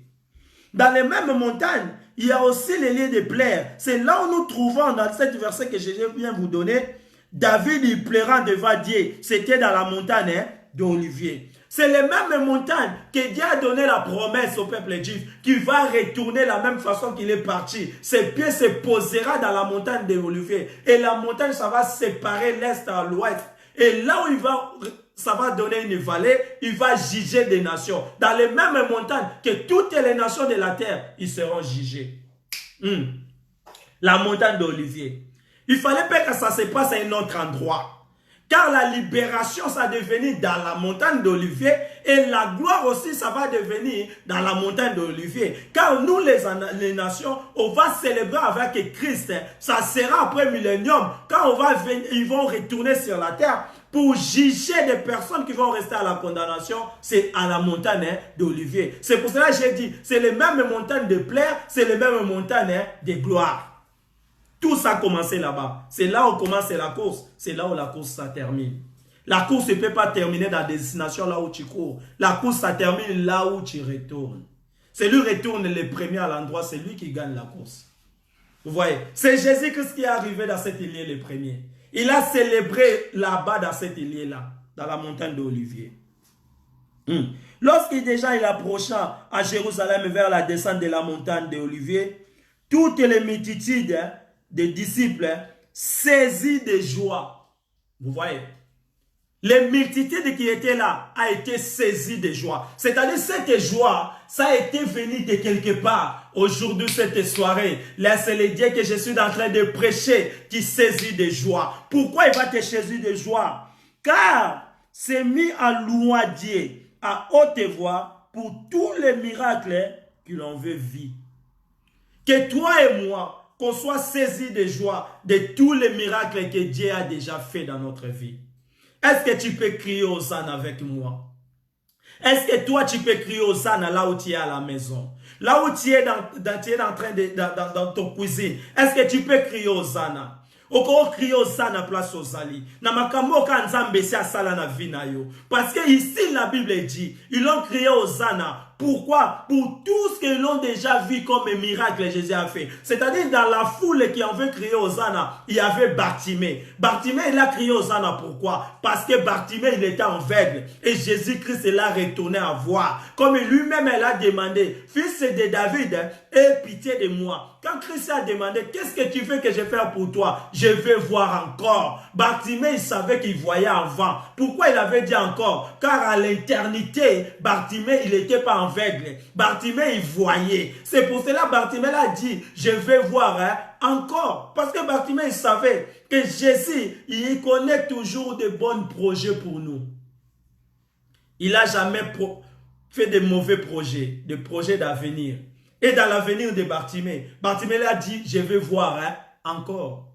Dans les mêmes montagnes, il y a aussi les lieux de plaire. C'est là où nous trouvons dans cet verset que je viens vous donner, David il plaira devant Dieu. C'était dans la montagne d'Olivier. C'est les mêmes montagnes que Dieu a donné la promesse au peuple juif qui va retourner la même façon qu'il est parti. Ses pieds se posera dans la montagne de l'Olivier. Et la montagne, ça va séparer l'Est à l'Ouest. Et là où ça va donner une vallée, il va juger des nations. Dans les mêmes montagnes que toutes les nations de la terre, ils seront jugés. La montagne d'Olivier. Il fallait pas que ça se passe à un autre endroit. Car la libération, ça va devenir dans la montagne d'Olivier et la gloire aussi, ça va devenir dans la montagne d'Olivier. Car nous, les nations, on va célébrer avec Christ. Ça sera après millénium, quand ils vont retourner sur la terre pour juger des personnes qui vont rester à la condamnation. C'est à la montagne d'Olivier. C'est pour cela que j'ai dit, c'est les mêmes montagnes de plaire, c'est les mêmes montagnes de gloire. Tout ça a commencé là-bas. C'est là où commence la course. C'est là où la course, ça termine. La course ne peut pas terminer dans la destination là où tu cours. La course, ça termine là où tu retournes. C'est lui qui retourne le premier à l'endroit, c'est lui qui gagne la course. Vous voyez, c'est Jésus-Christ qui est arrivé dans cet île le premier. Il a célébré là-bas dans cet île-là, dans la montagne d'Olivier. Lorsqu'il déjà il approcha à Jérusalem vers la descente de la montagne d'Olivier, toutes les multitudes des disciples saisis de joie. Vous voyez, les multitudes qui étaient là a été saisies de joie. C'est-à-dire cette joie, ça a été venu de quelque part. Aujourd'hui, cette soirée, là c'est le Dieu que je suis en train de prêcher qui saisit de joie. Pourquoi il va te saisir de joie? Car c'est mis à louer Dieu à haute voix pour tous les miracles qu'il en veut vivre. Que toi et moi, qu'on soit saisis de joie de tous les miracles que Dieu a déjà fait dans notre vie. Est-ce que tu peux crier Hosanna avec moi? Est-ce que toi tu peux crier Hosanna là où tu es à la maison? Là où tu es dans ton cuisine. Est-ce que tu peux crier Hosanna? Oko crier Hosanna place aux ali. Na makambo ka nzambe si asala na vie na yo. Parce que ici la Bible dit, ils ont crié Hosanna. Pourquoi? Pour tout ce qu'ils ont déjà vu comme un miracle Jésus a fait. C'est-à-dire dans la foule qui en veut crier Hosanna, il y avait Bartimée. Bartimée, il a crié Hosanna. Pourquoi? Parce que Bartimée, il était aveugle. Et Jésus-Christ, il a retourné à voir. Comme lui-même, il a demandé, fils de David, aie pitié de moi. Quand Christ a demandé, qu'est-ce que tu veux que je fasse pour toi? Je veux voir encore. Bartimée, il savait qu'il voyait avant. Pourquoi il avait dit encore? Car à l'éternité, Bartimée, il n'était pas aveugle. Bartimée, il voyait. C'est pour cela que Bartimée a dit, je vais voir encore. Parce que Bartimée, il savait que Jésus, il connaît toujours de bons projets pour nous. Il n'a jamais fait de mauvais projets, de projets d'avenir. Et dans l'avenir de Bartimée, Bartimée a dit, je vais voir encore.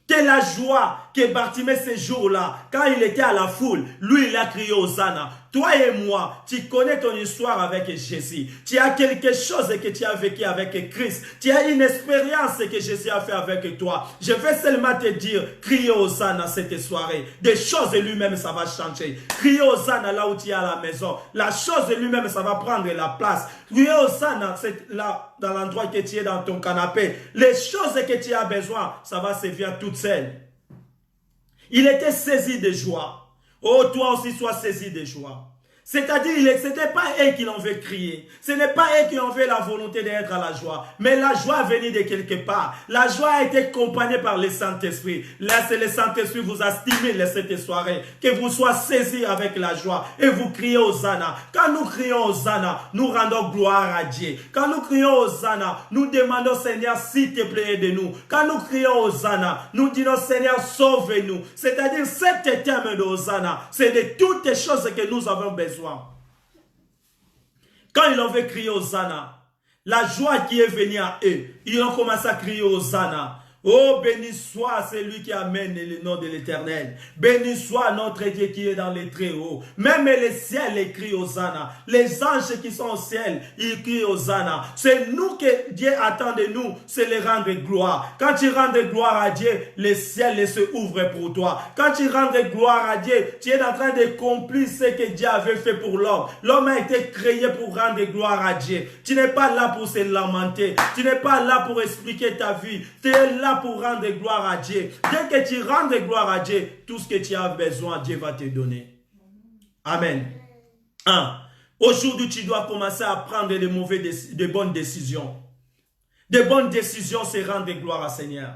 Quelle la joie que Bartimée ce jour-là, quand il était à la foule, lui il a crié Hosanna. Toi et moi, tu connais ton histoire avec Jésus. Tu as quelque chose que tu as vécu avec Christ. Tu as une expérience que Jésus a fait avec toi. Je vais seulement te dire, criez Hosanna cette soirée. Des choses lui-même, ça va changer. Criez Hosanna là où tu es à la maison. La chose lui-même, ça va prendre la place. Criez Hosanna là, dans l'endroit que tu es dans ton canapé. Les choses que tu as besoin, ça va se faire toutes seules. Il était saisi de joie. Oh, toi aussi, sois saisi de joie. C'est-à-dire, ce n'était pas eux qui l'ont fait crier. Ce n'est pas eux qui ont fait la volonté d'être à la joie. Mais la joie venait de quelque part. La joie a été accompagnée par le Saint-Esprit. Là, c'est le Saint-Esprit vous a stimulé cette soirée. Que vous soyez saisis avec la joie. Et vous criez Hosanna. Quand nous crions Hosanna, nous rendons gloire à Dieu. Quand nous crions Hosanna, nous demandons Seigneur, s'il te plaît, aide-nous. Quand nous crions Hosanna, nous disons Seigneur, sauve-nous. C'est-à-dire, cet terme de Hosanna, c'est de toutes les choses que nous avons besoin. Quand ils ont fait crier Hosanna, la joie qui est venue à eux, ils ont commencé à crier Hosanna. Oh, béni soit celui qui amène le nom de l'Éternel. Béni soit notre Dieu qui est dans les très hauts. Même les ciels crient Hosanna. Les anges qui sont au ciel, ils crient Hosanna. C'est nous que Dieu attend de nous, c'est les rendre gloire. Quand tu rends gloire à Dieu, les ciels se ouvrent pour toi. Quand tu rends gloire à Dieu, tu es en train d'accomplir ce que Dieu avait fait pour l'homme. L'homme a été créé pour rendre gloire à Dieu. Tu n'es pas là pour se lamenter. Tu n'es pas là pour expliquer ta vie. Tu es là pour rendre gloire à Dieu. Dès que tu rends gloire à Dieu, tout ce que tu as besoin, Dieu va te donner. Amen. Aujourd'hui, tu dois commencer à prendre de bonnes décisions. De bonnes décisions, c'est rendre gloire au Seigneur.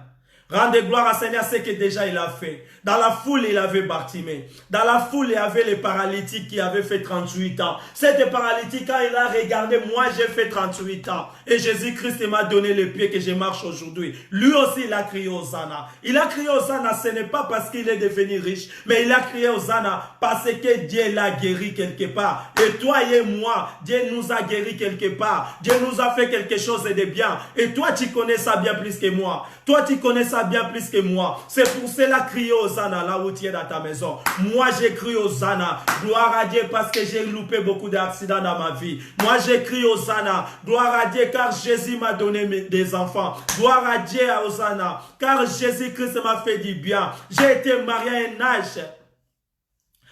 Rendez gloire à Seigneur ce que déjà il a fait. Dans la foule, il avait Bartimée. Dans la foule, il y avait les paralytiques qui avaient fait 38 ans. Cet paralytique, quand il a regardé, moi j'ai fait 38 ans. Et Jésus-Christ m'a donné le pied que je marche aujourd'hui. Lui aussi, il a crié Hosanna. Il a crié Hosanna, ce n'est pas parce qu'il est devenu riche, mais il a crié Hosanna parce que Dieu l'a guéri quelque part. Et toi et moi, Dieu nous a guéri quelque part. Dieu nous a fait quelque chose de bien. Et toi, tu connais ça bien plus que moi. Toi, tu connais ça bien plus que moi. C'est pour cela crier Hosanna là où tu es dans ta maison. Moi, j'ai crié Hosanna. Gloire à Dieu parce que j'ai loupé beaucoup d'accidents dans ma vie. Moi, j'ai crié Hosanna. Gloire à Dieu car Jésus m'a donné des enfants. Gloire à Dieu à Hosanna car Jésus-Christ m'a fait du bien. J'ai été marié à un âge.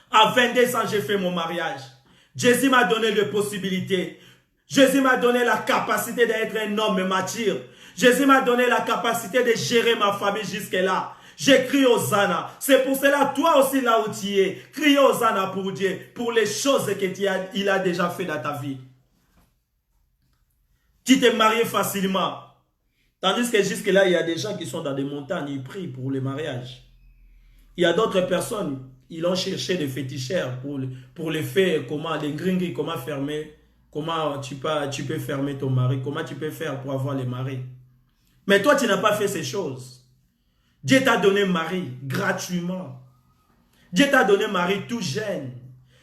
À 22 ans, j'ai fait mon mariage. Jésus m'a donné des possibilités. Jésus m'a donné la capacité d'être un homme mature. Jésus m'a donné la capacité de gérer ma famille jusque-là. J'ai crié Hosanna. C'est pour cela, toi aussi là où tu es, crie Hosanna pour Dieu, pour les choses qu'il a déjà fait dans ta vie. Tu t'es marié facilement. Tandis que jusque-là, il y a des gens qui sont dans des montagnes, ils prient pour le mariage. Il y a d'autres personnes, ils ont cherché des féticheurs pour les faire, comment, les gringis, comment fermer, comment tu peux fermer ton mari, comment tu peux faire pour avoir les maris. Mais toi, tu n'as pas fait ces choses. Dieu t'a donné mari gratuitement. Dieu t'a donné mari tout jeune.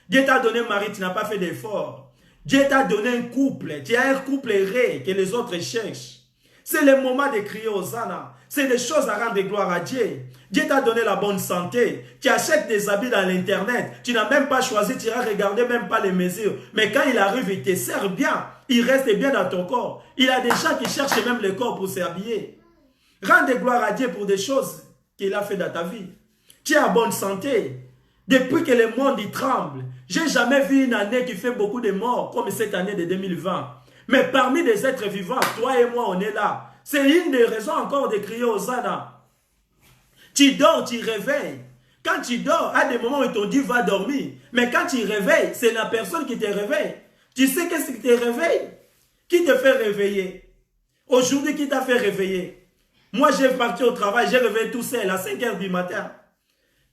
Dieu t'a donné mari, tu n'as pas fait d'effort. Dieu t'a donné un couple. Tu as un couple rare que les autres cherchent. C'est le moment de crier Hosanna. C'est des choses à rendre gloire à Dieu. Dieu t'a donné la bonne santé. Tu achètes des habits dans l'internet. Tu n'as même pas choisi, tu n'as regardé même pas les mesures. Mais quand il arrive, il te sert bien. Il reste bien dans ton corps. Il y a des gens qui cherchent même le corps pour s'habiller. Rends gloire à Dieu pour des choses qu'il a fait dans ta vie. Tu es en bonne santé. Depuis que le monde y tremble, j'ai jamais vu une année qui fait beaucoup de morts comme cette année de 2020. Mais parmi les êtres vivants, toi et moi, on est là. C'est une des raisons encore de crier Hosanna. Tu dors, tu réveilles. Quand tu dors, à des moments où ils t'ont dit va dormir. Mais quand tu réveilles, c'est la personne qui te réveille. Tu sais qu'est-ce qui te réveille? Qui te fait réveiller? Aujourd'hui, qui t'a fait réveiller? Moi, j'ai parti au travail, j'ai réveillé tout seul à 5 h du matin.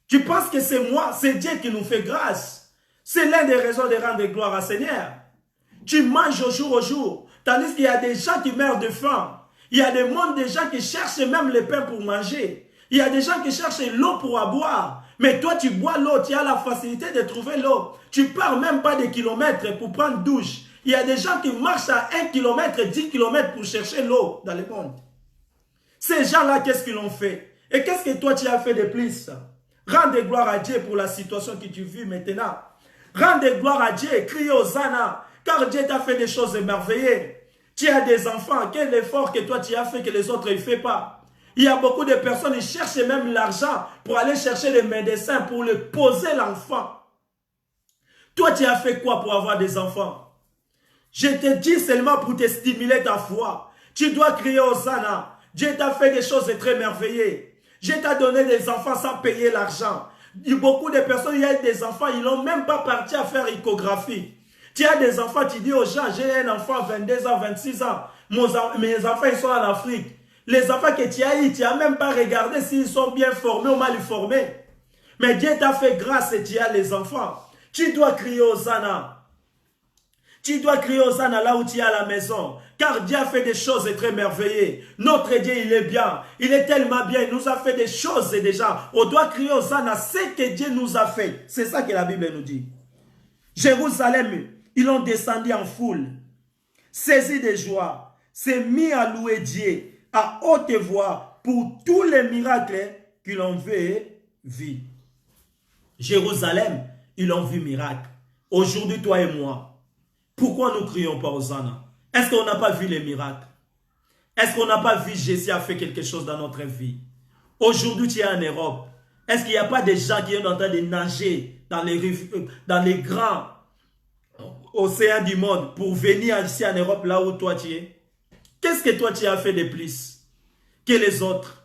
Tu penses que c'est moi, c'est Dieu qui nous fait grâce. C'est l'une des raisons de rendre gloire à Seigneur. Tu manges au jour, tandis qu'il y a des gens qui meurent de faim. Il y a des mondes de gens qui cherchent même le pain pour manger. Il y a des gens qui cherchent l'eau pour boire. Mais toi, tu bois l'eau, tu as la facilité de trouver l'eau. Tu pars même pas des kilomètres pour prendre douche. Il y a des gens qui marchent à 1 km, 10 km pour chercher l'eau dans le monde. Ces gens-là, qu'est-ce qu'ils ont fait? Et qu'est-ce que toi, tu as fait de plus? Rends gloire à Dieu pour la situation que tu vis maintenant. Rends gloire à Dieu, crie Hosanna, car Dieu t'a fait des choses merveilleuses. Tu as des enfants, quel effort que toi tu as fait que les autres ne font pas. Il y a beaucoup de personnes qui cherchent même l'argent pour aller chercher les médecins, pour le poser l'enfant. Toi, tu as fait quoi pour avoir des enfants? Je te dis seulement pour te stimuler ta foi. Tu dois crier Hosanna. Dieu t'a fait des choses très merveilleuses. Dieu t'a donné des enfants sans payer l'argent. Beaucoup de personnes, il y a des enfants, ils n'ont même pas parti à faire échographie. Tu as des enfants, tu dis aux gens, j'ai un enfant 22 ans, 26 ans. Mes enfants, ils sont en Afrique. Les enfants que tu as eu, tu n'as même pas regardé s'ils sont bien formés ou mal formés. Mais Dieu t'a fait grâce et tu as les enfants. Tu dois crier Hosanna. Tu dois crier Hosanna là où tu es à la maison. Car Dieu a fait des choses très merveilleuses. Notre Dieu, il est bien. Il est tellement bien. Il nous a fait des choses déjà. On doit crier Hosanna ce que Dieu nous a fait. C'est ça que la Bible nous dit. Jérusalem, ils ont descendu en foule. Saisi de joie, s'est mis à louer Dieu à haute voix pour tous les miracles qu'ils ont vu. Jérusalem, ils ont vu miracle. Aujourd'hui, toi et moi, pourquoi nous crions pas Hosanna? Est-ce qu'on n'a pas vu les miracles? Est-ce qu'on n'a pas vu Jésus a fait quelque chose dans notre vie? Aujourd'hui, tu es en Europe. Est-ce qu'il n'y a pas des gens qui sont en train de nager dans les grands océans du monde pour venir ici en Europe, là où toi tu es? Qu'est-ce que toi tu as fait de plus que les autres?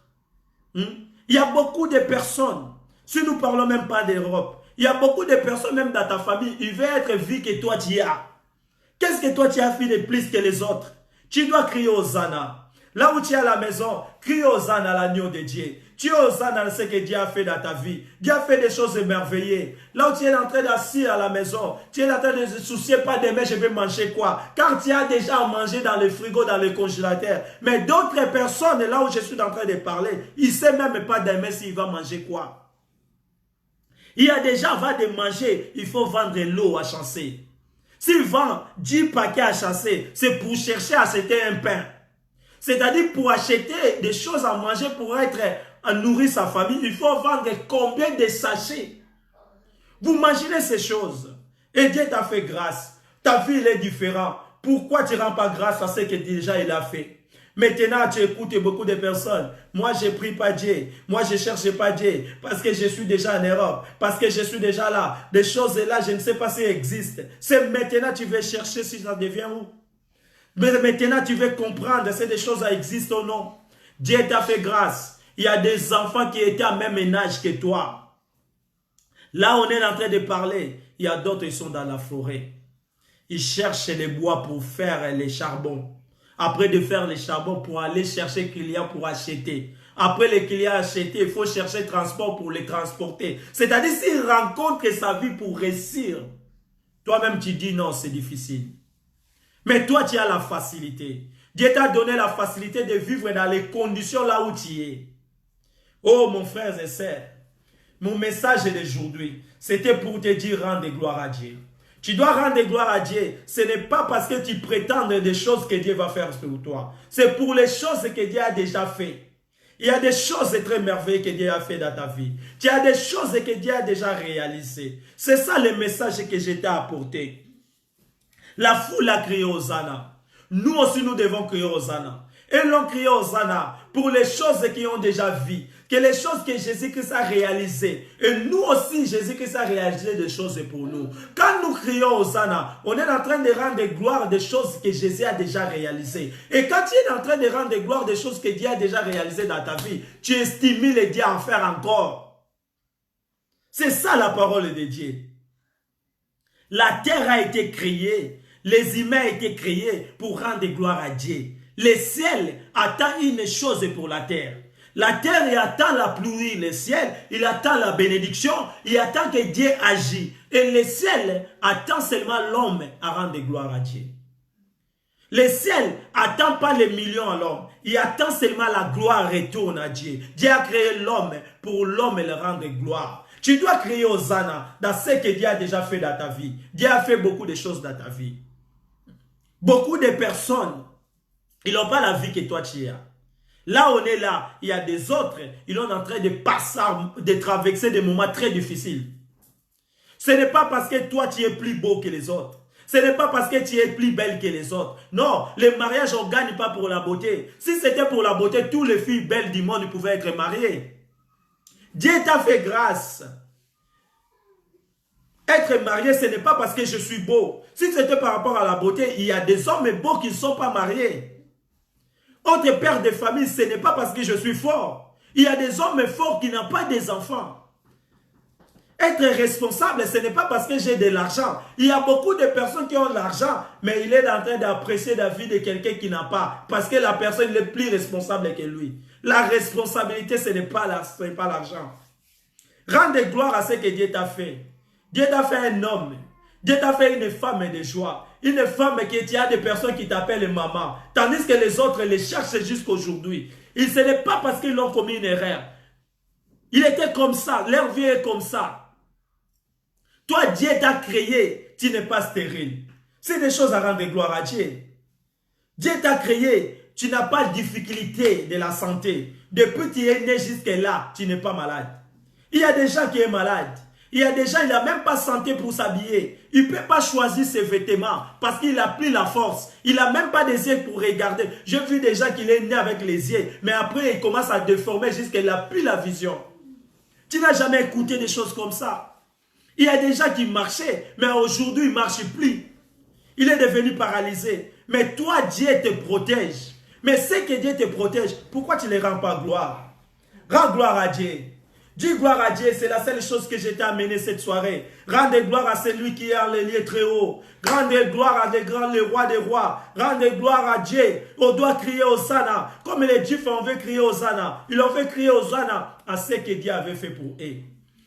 Il y a beaucoup de personnes, si nous ne parlons même pas d'Europe, il y a beaucoup de personnes même dans ta famille, ils veulent être vus que toi tu as. Qu'est-ce que toi tu as fait de plus que les autres? Tu dois crier Hosanna. Là où tu es à la maison, crie Hosanna à l'agneau de Dieu. Tu es Hosanna à ce que Dieu a fait dans ta vie. Dieu a fait des choses émerveillées. Là où tu es en train d'assis à la maison, tu es en train de se soucier pas demain je vais manger quoi. Car tu as déjà à manger dans le frigo, dans le congélateur. Mais d'autres personnes, là où je suis en train de parler, ils ne savent même pas demain s'il va manger quoi. Il y a déjà avant de manger, il faut vendre l'eau à chasser. S'il vend 10 paquets à chasser, c'est pour chercher à acheter un pain. C'est-à-dire pour acheter des choses à manger, pour être à nourrir sa famille, il faut vendre combien de sachets. Vous imaginez ces choses. Et Dieu t'a fait grâce. Ta vie elle est différente. Pourquoi tu ne rends pas grâce à ce que déjà il a fait? Maintenant, tu écoutes beaucoup de personnes. Moi, je ne prie pas Dieu. Moi, je ne cherche pas Dieu. Parce que je suis déjà en Europe. Parce que je suis déjà là. Des choses là, je ne sais pas si elles existent. C'est maintenant que tu veux chercher si ça devient où. Mais maintenant, tu veux comprendre si des choses existent ou non. Dieu t'a fait grâce. Il y a des enfants qui étaient à même âge que toi. Là, on est en train de parler. Il y a d'autres qui sont dans la forêt. Ils cherchent les bois pour faire les charbons. Après de faire les charbons pour aller chercher clients pour acheter. Après les clients achetés, il faut chercher transport pour les transporter. C'est-à-dire s'il rencontre sa vie pour réussir, toi-même tu dis non, c'est difficile. Mais toi tu as la facilité. Dieu t'a donné la facilité de vivre dans les conditions là où tu es. Oh mon frère et sœur, mon message d'aujourd'hui, c'était pour te dire rendre gloire à Dieu. Tu dois rendre gloire à Dieu. Ce n'est pas parce que tu prétends des choses que Dieu va faire pour toi. C'est pour les choses que Dieu a déjà fait. Il y a des choses très merveilleuses que Dieu a fait dans ta vie. Tu as des choses que Dieu a déjà réalisées. C'est ça le message que je t'ai apporté. La foule a crié Hosanna. Nous aussi, nous devons crier Hosanna. Et l'on crie Hosanna pour les choses qu'ils ont déjà vues. Que les choses que Jésus-Christ a réalisées. Et nous aussi, Jésus-Christ a réalisé des choses pour nous. Quand nous crions Hosanna, on est en train de rendre gloire des choses que Jésus a déjà réalisées. Et quand tu es en train de rendre gloire des choses que Dieu a déjà réalisées dans ta vie, tu estimes les dieux à en faire encore. C'est ça la parole de Dieu. La terre a été créée. Les humains ont été créés pour rendre gloire à Dieu. Le ciel attend une chose pour la terre. La terre il attend la pluie, le ciel, il attend la bénédiction, il attend que Dieu agisse. Et le ciel attend seulement l'homme à rendre gloire à Dieu. Le ciel attend pas les millions à l'homme, il attend seulement la gloire retourne à Dieu. Dieu a créé l'homme pour l'homme le rendre gloire. Tu dois crier Hosanna dans ce que Dieu a déjà fait dans ta vie. Dieu a fait beaucoup de choses dans ta vie. Beaucoup de personnes, ils n'ont pas la vie que toi tu as. Là, on est là, il y a des autres, ils sont en train de passer, de traverser des moments très difficiles. Ce n'est pas parce que toi, tu es plus beau que les autres. Ce n'est pas parce que tu es plus belle que les autres. Non, le mariage, on ne gagne pas pour la beauté. Si c'était pour la beauté, toutes les filles belles du monde pouvaient être mariées. Dieu t'a fait grâce. Être marié, ce n'est pas parce que je suis beau. Si c'était par rapport à la beauté, il y a des hommes beaux qui ne sont pas mariés. Autre père de famille, ce n'est pas parce que je suis fort. Il y a des hommes forts qui n'ont pas des enfants. Être responsable, ce n'est pas parce que j'ai de l'argent. Il y a beaucoup de personnes qui ont de l'argent, mais il est en train d'apprécier la vie de quelqu'un qui n'a pas. Parce que la personne est plus responsable que lui. La responsabilité, ce n'est pas l'argent. Rende gloire à ce que Dieu t'a fait. Dieu t'a fait un homme. Dieu t'a fait une femme de joie. Une femme qui tu as des personnes qui t'appellent maman. Tandis que les autres les cherchent jusqu'à aujourd'hui. Ce n'est pas parce qu'ils ont commis une erreur. Il était comme ça. Leur vie est comme ça. Toi, Dieu t'a créé. Tu n'es pas stérile. C'est des choses à rendre gloire à Dieu. Dieu t'a créé. Tu n'as pas de difficulté de la santé. Depuis que tu es né jusque là, tu n'es pas malade. Il y a des gens qui sont malades. Il y a des gens, il n'a même pas santé pour s'habiller. Il ne peut pas choisir ses vêtements parce qu'il n'a plus la force. Il n'a même pas des yeux pour regarder. J'ai vu des gens qui sont nés avec les yeux, mais après, il commence à déformer jusqu'à il n'a plus la vision. Tu n'as jamais écouté des choses comme ça. Il y a des gens qui marchaient, mais aujourd'hui, il ne marche plus. Il est devenu paralysé. Mais toi, Dieu te protège. Mais c'est que Dieu te protège, pourquoi tu ne les rends pas gloire? Rends gloire à Dieu. Dis gloire à Dieu, c'est la seule chose que j'ai amené cette soirée. Rendez gloire à celui qui est en les lieux très hauts. Rendez gloire à des grands, les rois des rois. Rendez gloire à Dieu. On doit crier Hosanna. Comme les Juifs ont fait crier Hosanna. Ils ont fait crier Hosanna à ce que Dieu avait fait pour eux.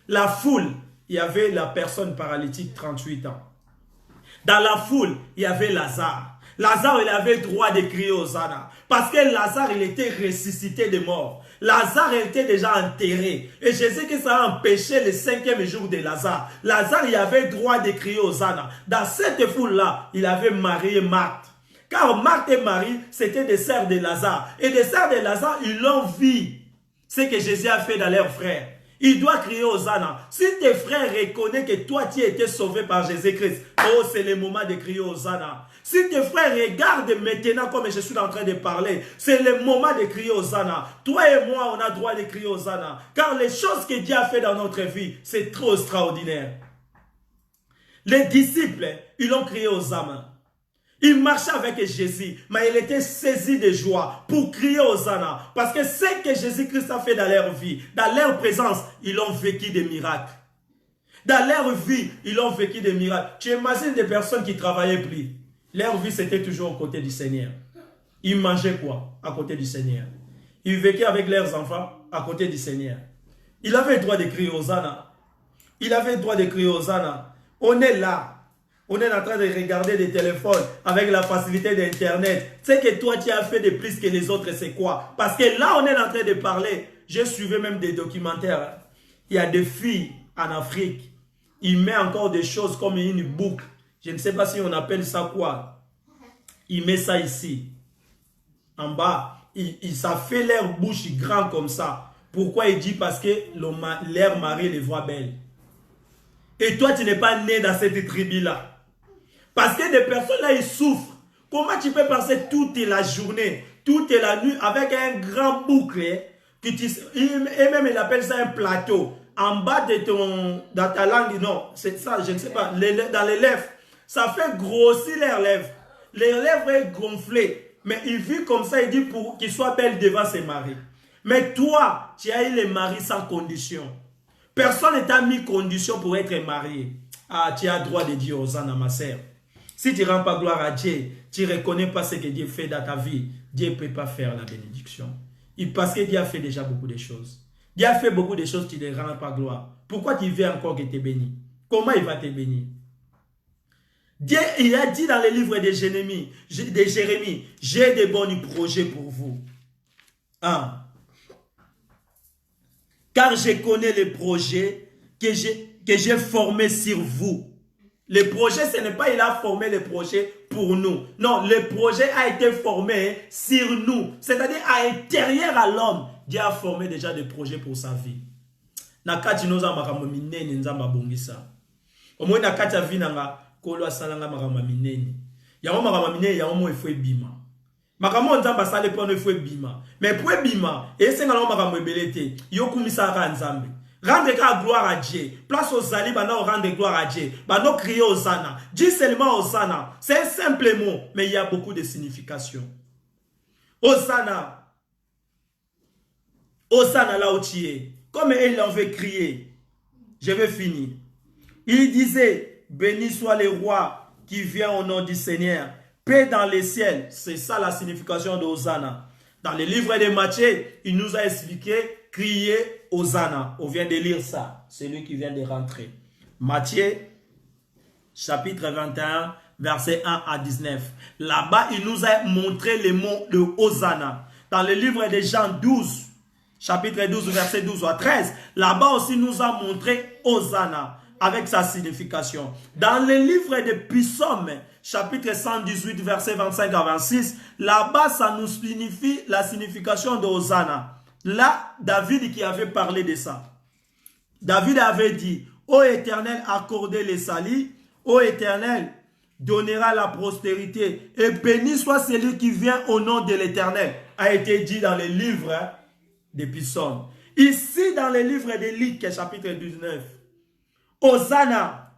La foule, il y avait la personne paralytique 38 ans. Dans la foule, il y avait Lazare. Lazare, il avait le droit de crier Hosanna. Parce que Lazare, il était ressuscité de mort. Lazare était déjà enterré. Et Jésus qui ça a empêché le 5e jour de Lazare. Lazare, il avait le droit de crier Hosanna. Dans cette foule-là, il avait Marie et Marthe. Car Marthe et Marie, c'était des sœurs de Lazare. Et des sœurs de Lazare, ils l'ont vu. Ce que Jésus a fait dans leurs frères. Il doit crier Hosanna. Si tes frères reconnaissent que toi, tu as été sauvé par Jésus-Christ, oh, c'est le moment de crier Hosanna. Si tes frères regardent maintenant comme je suis en train de parler, c'est le moment de crier Hosanna. Toi et moi, on a le droit de crier Hosanna. Car les choses que Dieu a fait dans notre vie, c'est trop extraordinaire. Les disciples, ils ont crié Hosanna. Il marchait avec Jésus, mais il était saisi de joie pour crier Hosanna. Parce que ce que Jésus-Christ a fait dans leur vie, dans leur présence, ils ont vécu des miracles. Dans leur vie, ils ont vécu des miracles. Tu imagines des personnes qui ne travaillaient plus. Leur vie, c'était toujours aux côtés du Seigneur. Ils mangeaient quoi? À côté du Seigneur. Ils vécaient avec leurs enfants à côté du Seigneur. Il avait le droit de crier Hosanna. Il avait le droit de crier Hosanna. On est là. On est en train de regarder des téléphones avec la facilité d'Internet. Ce que toi, tu as fait de plus que les autres, c'est quoi? Parce que là, on est en train de parler. J'ai suivi même des documentaires. Il y a des filles en Afrique. Ils mettent encore des choses comme une boucle. Je ne sais pas si on appelle ça quoi. Ils mettent ça ici. En bas. Ça fait leur bouche grand comme ça. Pourquoi il dit? Parce que leur mari les voit belles. Et toi, tu n'es pas né dans cette tribu-là. Parce que des personnes là, ils souffrent. Comment tu peux passer toute la journée, toute la nuit avec un grand boucle et même il appelle ça un plateau. En bas de dans ta langue, non, c'est ça, je ne sais pas, dans les lèvres. Ça fait grossir leurs lèvres. Les lèvres sont gonflées. Mais il vit comme ça, il dit pour qu'il soit belle devant ses maris. Mais toi, tu as eu les maris sans condition. Personne ne t'a mis condition pour être marié. Ah, tu as droit de dire aux ânes, ma sœur. Si tu ne rends pas gloire à Dieu, tu ne reconnais pas ce que Dieu fait dans ta vie, Dieu ne peut pas faire la bénédiction. Parce que Dieu a fait déjà beaucoup de choses. Dieu a fait beaucoup de choses, tu ne rends pas gloire. Pourquoi tu veux encore qu'il te bénisse? Comment il va te bénir? Dieu, il a dit dans le livre de Jérémie, j'ai de bons projets pour vous. Ah. Car je connais les projets que j'ai formés sur vous. Le projet, ce n'est pas il a formé le projet pour nous. Non, le projet a été formé sur nous. C'est-à-dire à l'intérieur à l'homme. Dieu a formé déjà des projets pour sa vie. Nakati noza makambo minene nzamba bongisa. Omwe nakati avi nanga kolo asalanga makambo minene. Yango makambo minene yango mo ifo ebima. Makambo nzamba sale pono ifo ebima. Mais pour ebima, esenga na makambo ebelete, yokumisa ka nzambe. Rendre gloire à Dieu. Place aux alliés, rendre gloire à Dieu. Crier Hosanna. Dis seulement Hosanna. C'est un simple mot, mais il y a beaucoup de significations. Hosanna. Hosanna là où tu es. Comme il en veut crier. Je vais finir. Il disait, béni soit le roi qui vient au nom du Seigneur. Paix dans les ciels. C'est ça la signification de Hosanna. Dans le livre de Matthieu, il nous a expliqué crier Hosanna. On vient de lire ça. C'est lui qui vient de rentrer. Matthieu, chapitre 21, versets 1 à 19. Là-bas, il nous a montré le mot de Hosanna. Dans le livre de Jean 12, chapitre 12, verset 12 à 13, là-bas aussi, il nous a montré Hosanna avec sa signification. Dans le livre de Psaumes, chapitre 118, verset 25 à 26, là-bas, ça nous signifie la signification de Hosanna. Là, David qui avait parlé de ça. David avait dit, ô Éternel, accordez les salis, ô Éternel, donnera la prospérité, et béni soit celui qui vient au nom de l'Éternel, a été dit dans le livre des Psaumes. Ici, dans le livre de Luc, chapitre 19, Hosanna,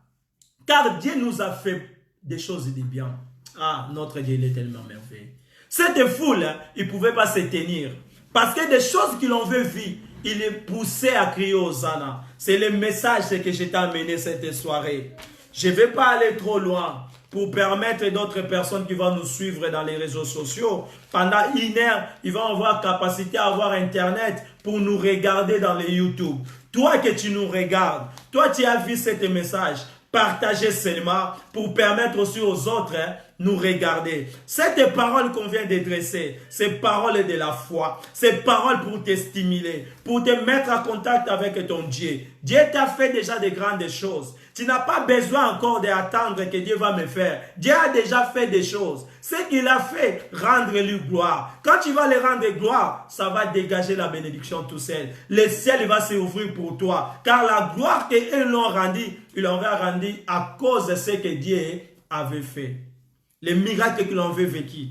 car Dieu nous a fait des choses de bien. Ah, notre Dieu, il est tellement merveilleux. Cette foule, ils ne pouvaient pas se tenir. Parce que des choses qu'ils ont vues, il est poussé à crier Hosanna. C'est le message que je t'ai amené cette soirée. Je ne vais pas aller trop loin pour permettre d'autres personnes qui vont nous suivre dans les réseaux sociaux. Pendant une heure, ils vont avoir capacité à avoir Internet pour nous regarder dans les YouTube. Toi que tu nous regardes, toi tu as vu ce message, partagez seulement pour permettre aussi aux autres nous regarder. Cette parole qu'on vient de dresser, ces paroles de la foi, ces paroles pour te stimuler, pour te mettre en contact avec ton Dieu. Dieu t'a fait déjà de grandes choses. Tu n'as pas besoin encore d'attendre que Dieu va me faire. Dieu a déjà fait des choses. Ce qu'il a fait, rendre-lui gloire. Quand tu vas le rendre gloire, ça va dégager la bénédiction tout seul. Le ciel va s'ouvrir pour toi. Car la gloire qu'ils l'ont rendue, ils l'ont rendue à cause de ce que Dieu avait fait. Les miracles que l'on veut vécu.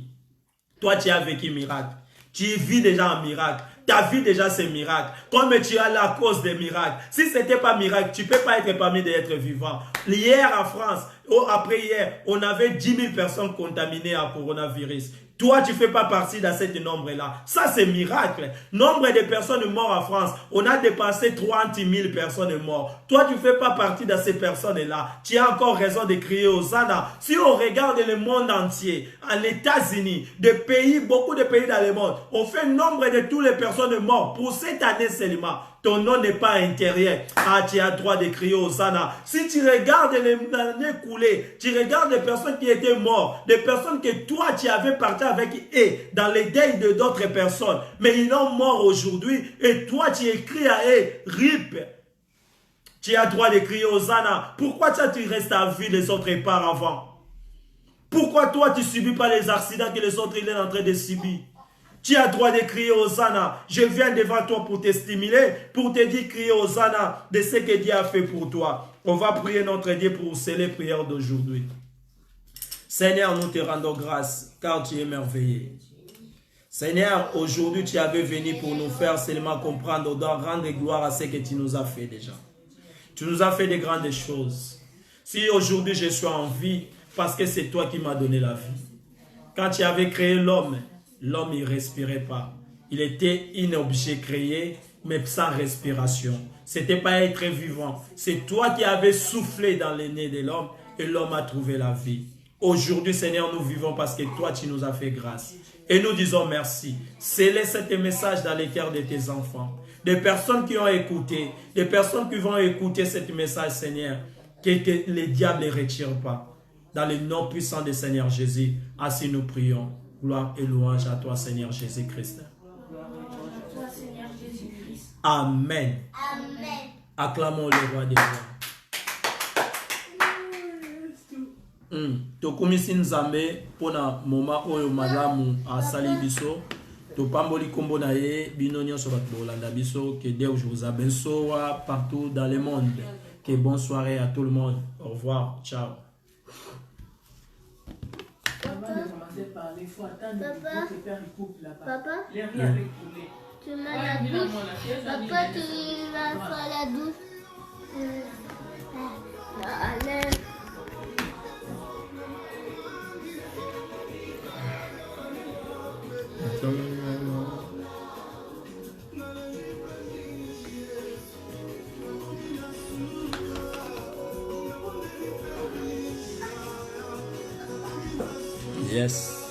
Toi, tu as vécu miracle. Tu vis déjà un miracle. Tu as vu déjà ces miracles. Comme tu as la cause des miracles. Si ce n'était pas miracle, tu ne peux pas être parmi d'être vivant. Hier en France, après hier, on avait 10 000 personnes contaminées à coronavirus. Toi, tu ne fais pas partie de ce nombre-là. Ça, c'est miracle. Nombre de personnes mortes en France, on a dépassé 30 000 personnes mortes. Toi, tu ne fais pas partie de ces personnes-là. Tu as encore raison de crier Hosanna. Si on regarde le monde entier, en États-Unis, beaucoup de pays dans le monde, on fait nombre de toutes les personnes mortes pour cette année seulement. Ton nom n'est pas intérieur. Ah, tu as droit de crier Hosanna. Si tu regardes les années coulées, tu regardes les personnes qui étaient mortes, des personnes que toi, tu avais parti avec eux dans les deuils de d'autres personnes, mais ils sont morts aujourd'hui, et toi, tu écris à eux, RIP. Tu as droit de crier Hosanna. Pourquoi tu restes à vie les autres parts avant? Pourquoi toi, tu ne subis pas les accidents que les autres ils sont en train de subir? Tu as droit de crier Hosanna. Je viens devant toi pour te stimuler, pour te dire crier Hosanna de ce que Dieu a fait pour toi. On va prier notre Dieu pour sceller les prières d'aujourd'hui. Seigneur, nous te rendons grâce car tu es merveilleux. Seigneur, aujourd'hui tu avais venu pour nous faire seulement comprendre, rendre gloire à ce que tu nous as fait déjà. Tu nous as fait de grandes choses. Si aujourd'hui je suis en vie, parce que c'est toi qui m'as donné la vie. Quand tu avais créé l'homme, l'homme il ne respirait pas. Il était un objet créé, mais sans respiration. Ce n'était pas être vivant. C'est toi qui avais soufflé dans le nez de l'homme et l'homme a trouvé la vie. Aujourd'hui, Seigneur, nous vivons parce que toi, tu nous as fait grâce. Et nous disons merci. Scellez ce message dans les cœurs de tes enfants. Des personnes qui ont écouté, des personnes qui vont écouter ce message, Seigneur, que les diables ne retirent pas. Dans le nom puissant du Seigneur Jésus, ainsi nous prions. Gloire et louange à toi, Seigneur Jésus-Christ. Amen. Amen. Acclamons le roi des rois. Tokumisi nzambe pona moma oyo malamu asali biso. Topamboli kombo na ye bino nyonso bato bolanda biso. Que Dieu vous a benso partout dans le monde. Que bonne soirée à tout le monde. Au revoir. Ciao. Par les fois, attendre que père coupe là-bas. Papa, Les riz avec poulet. tu mets la douche. Papa, tu vas faire la douche. Allez. Yes.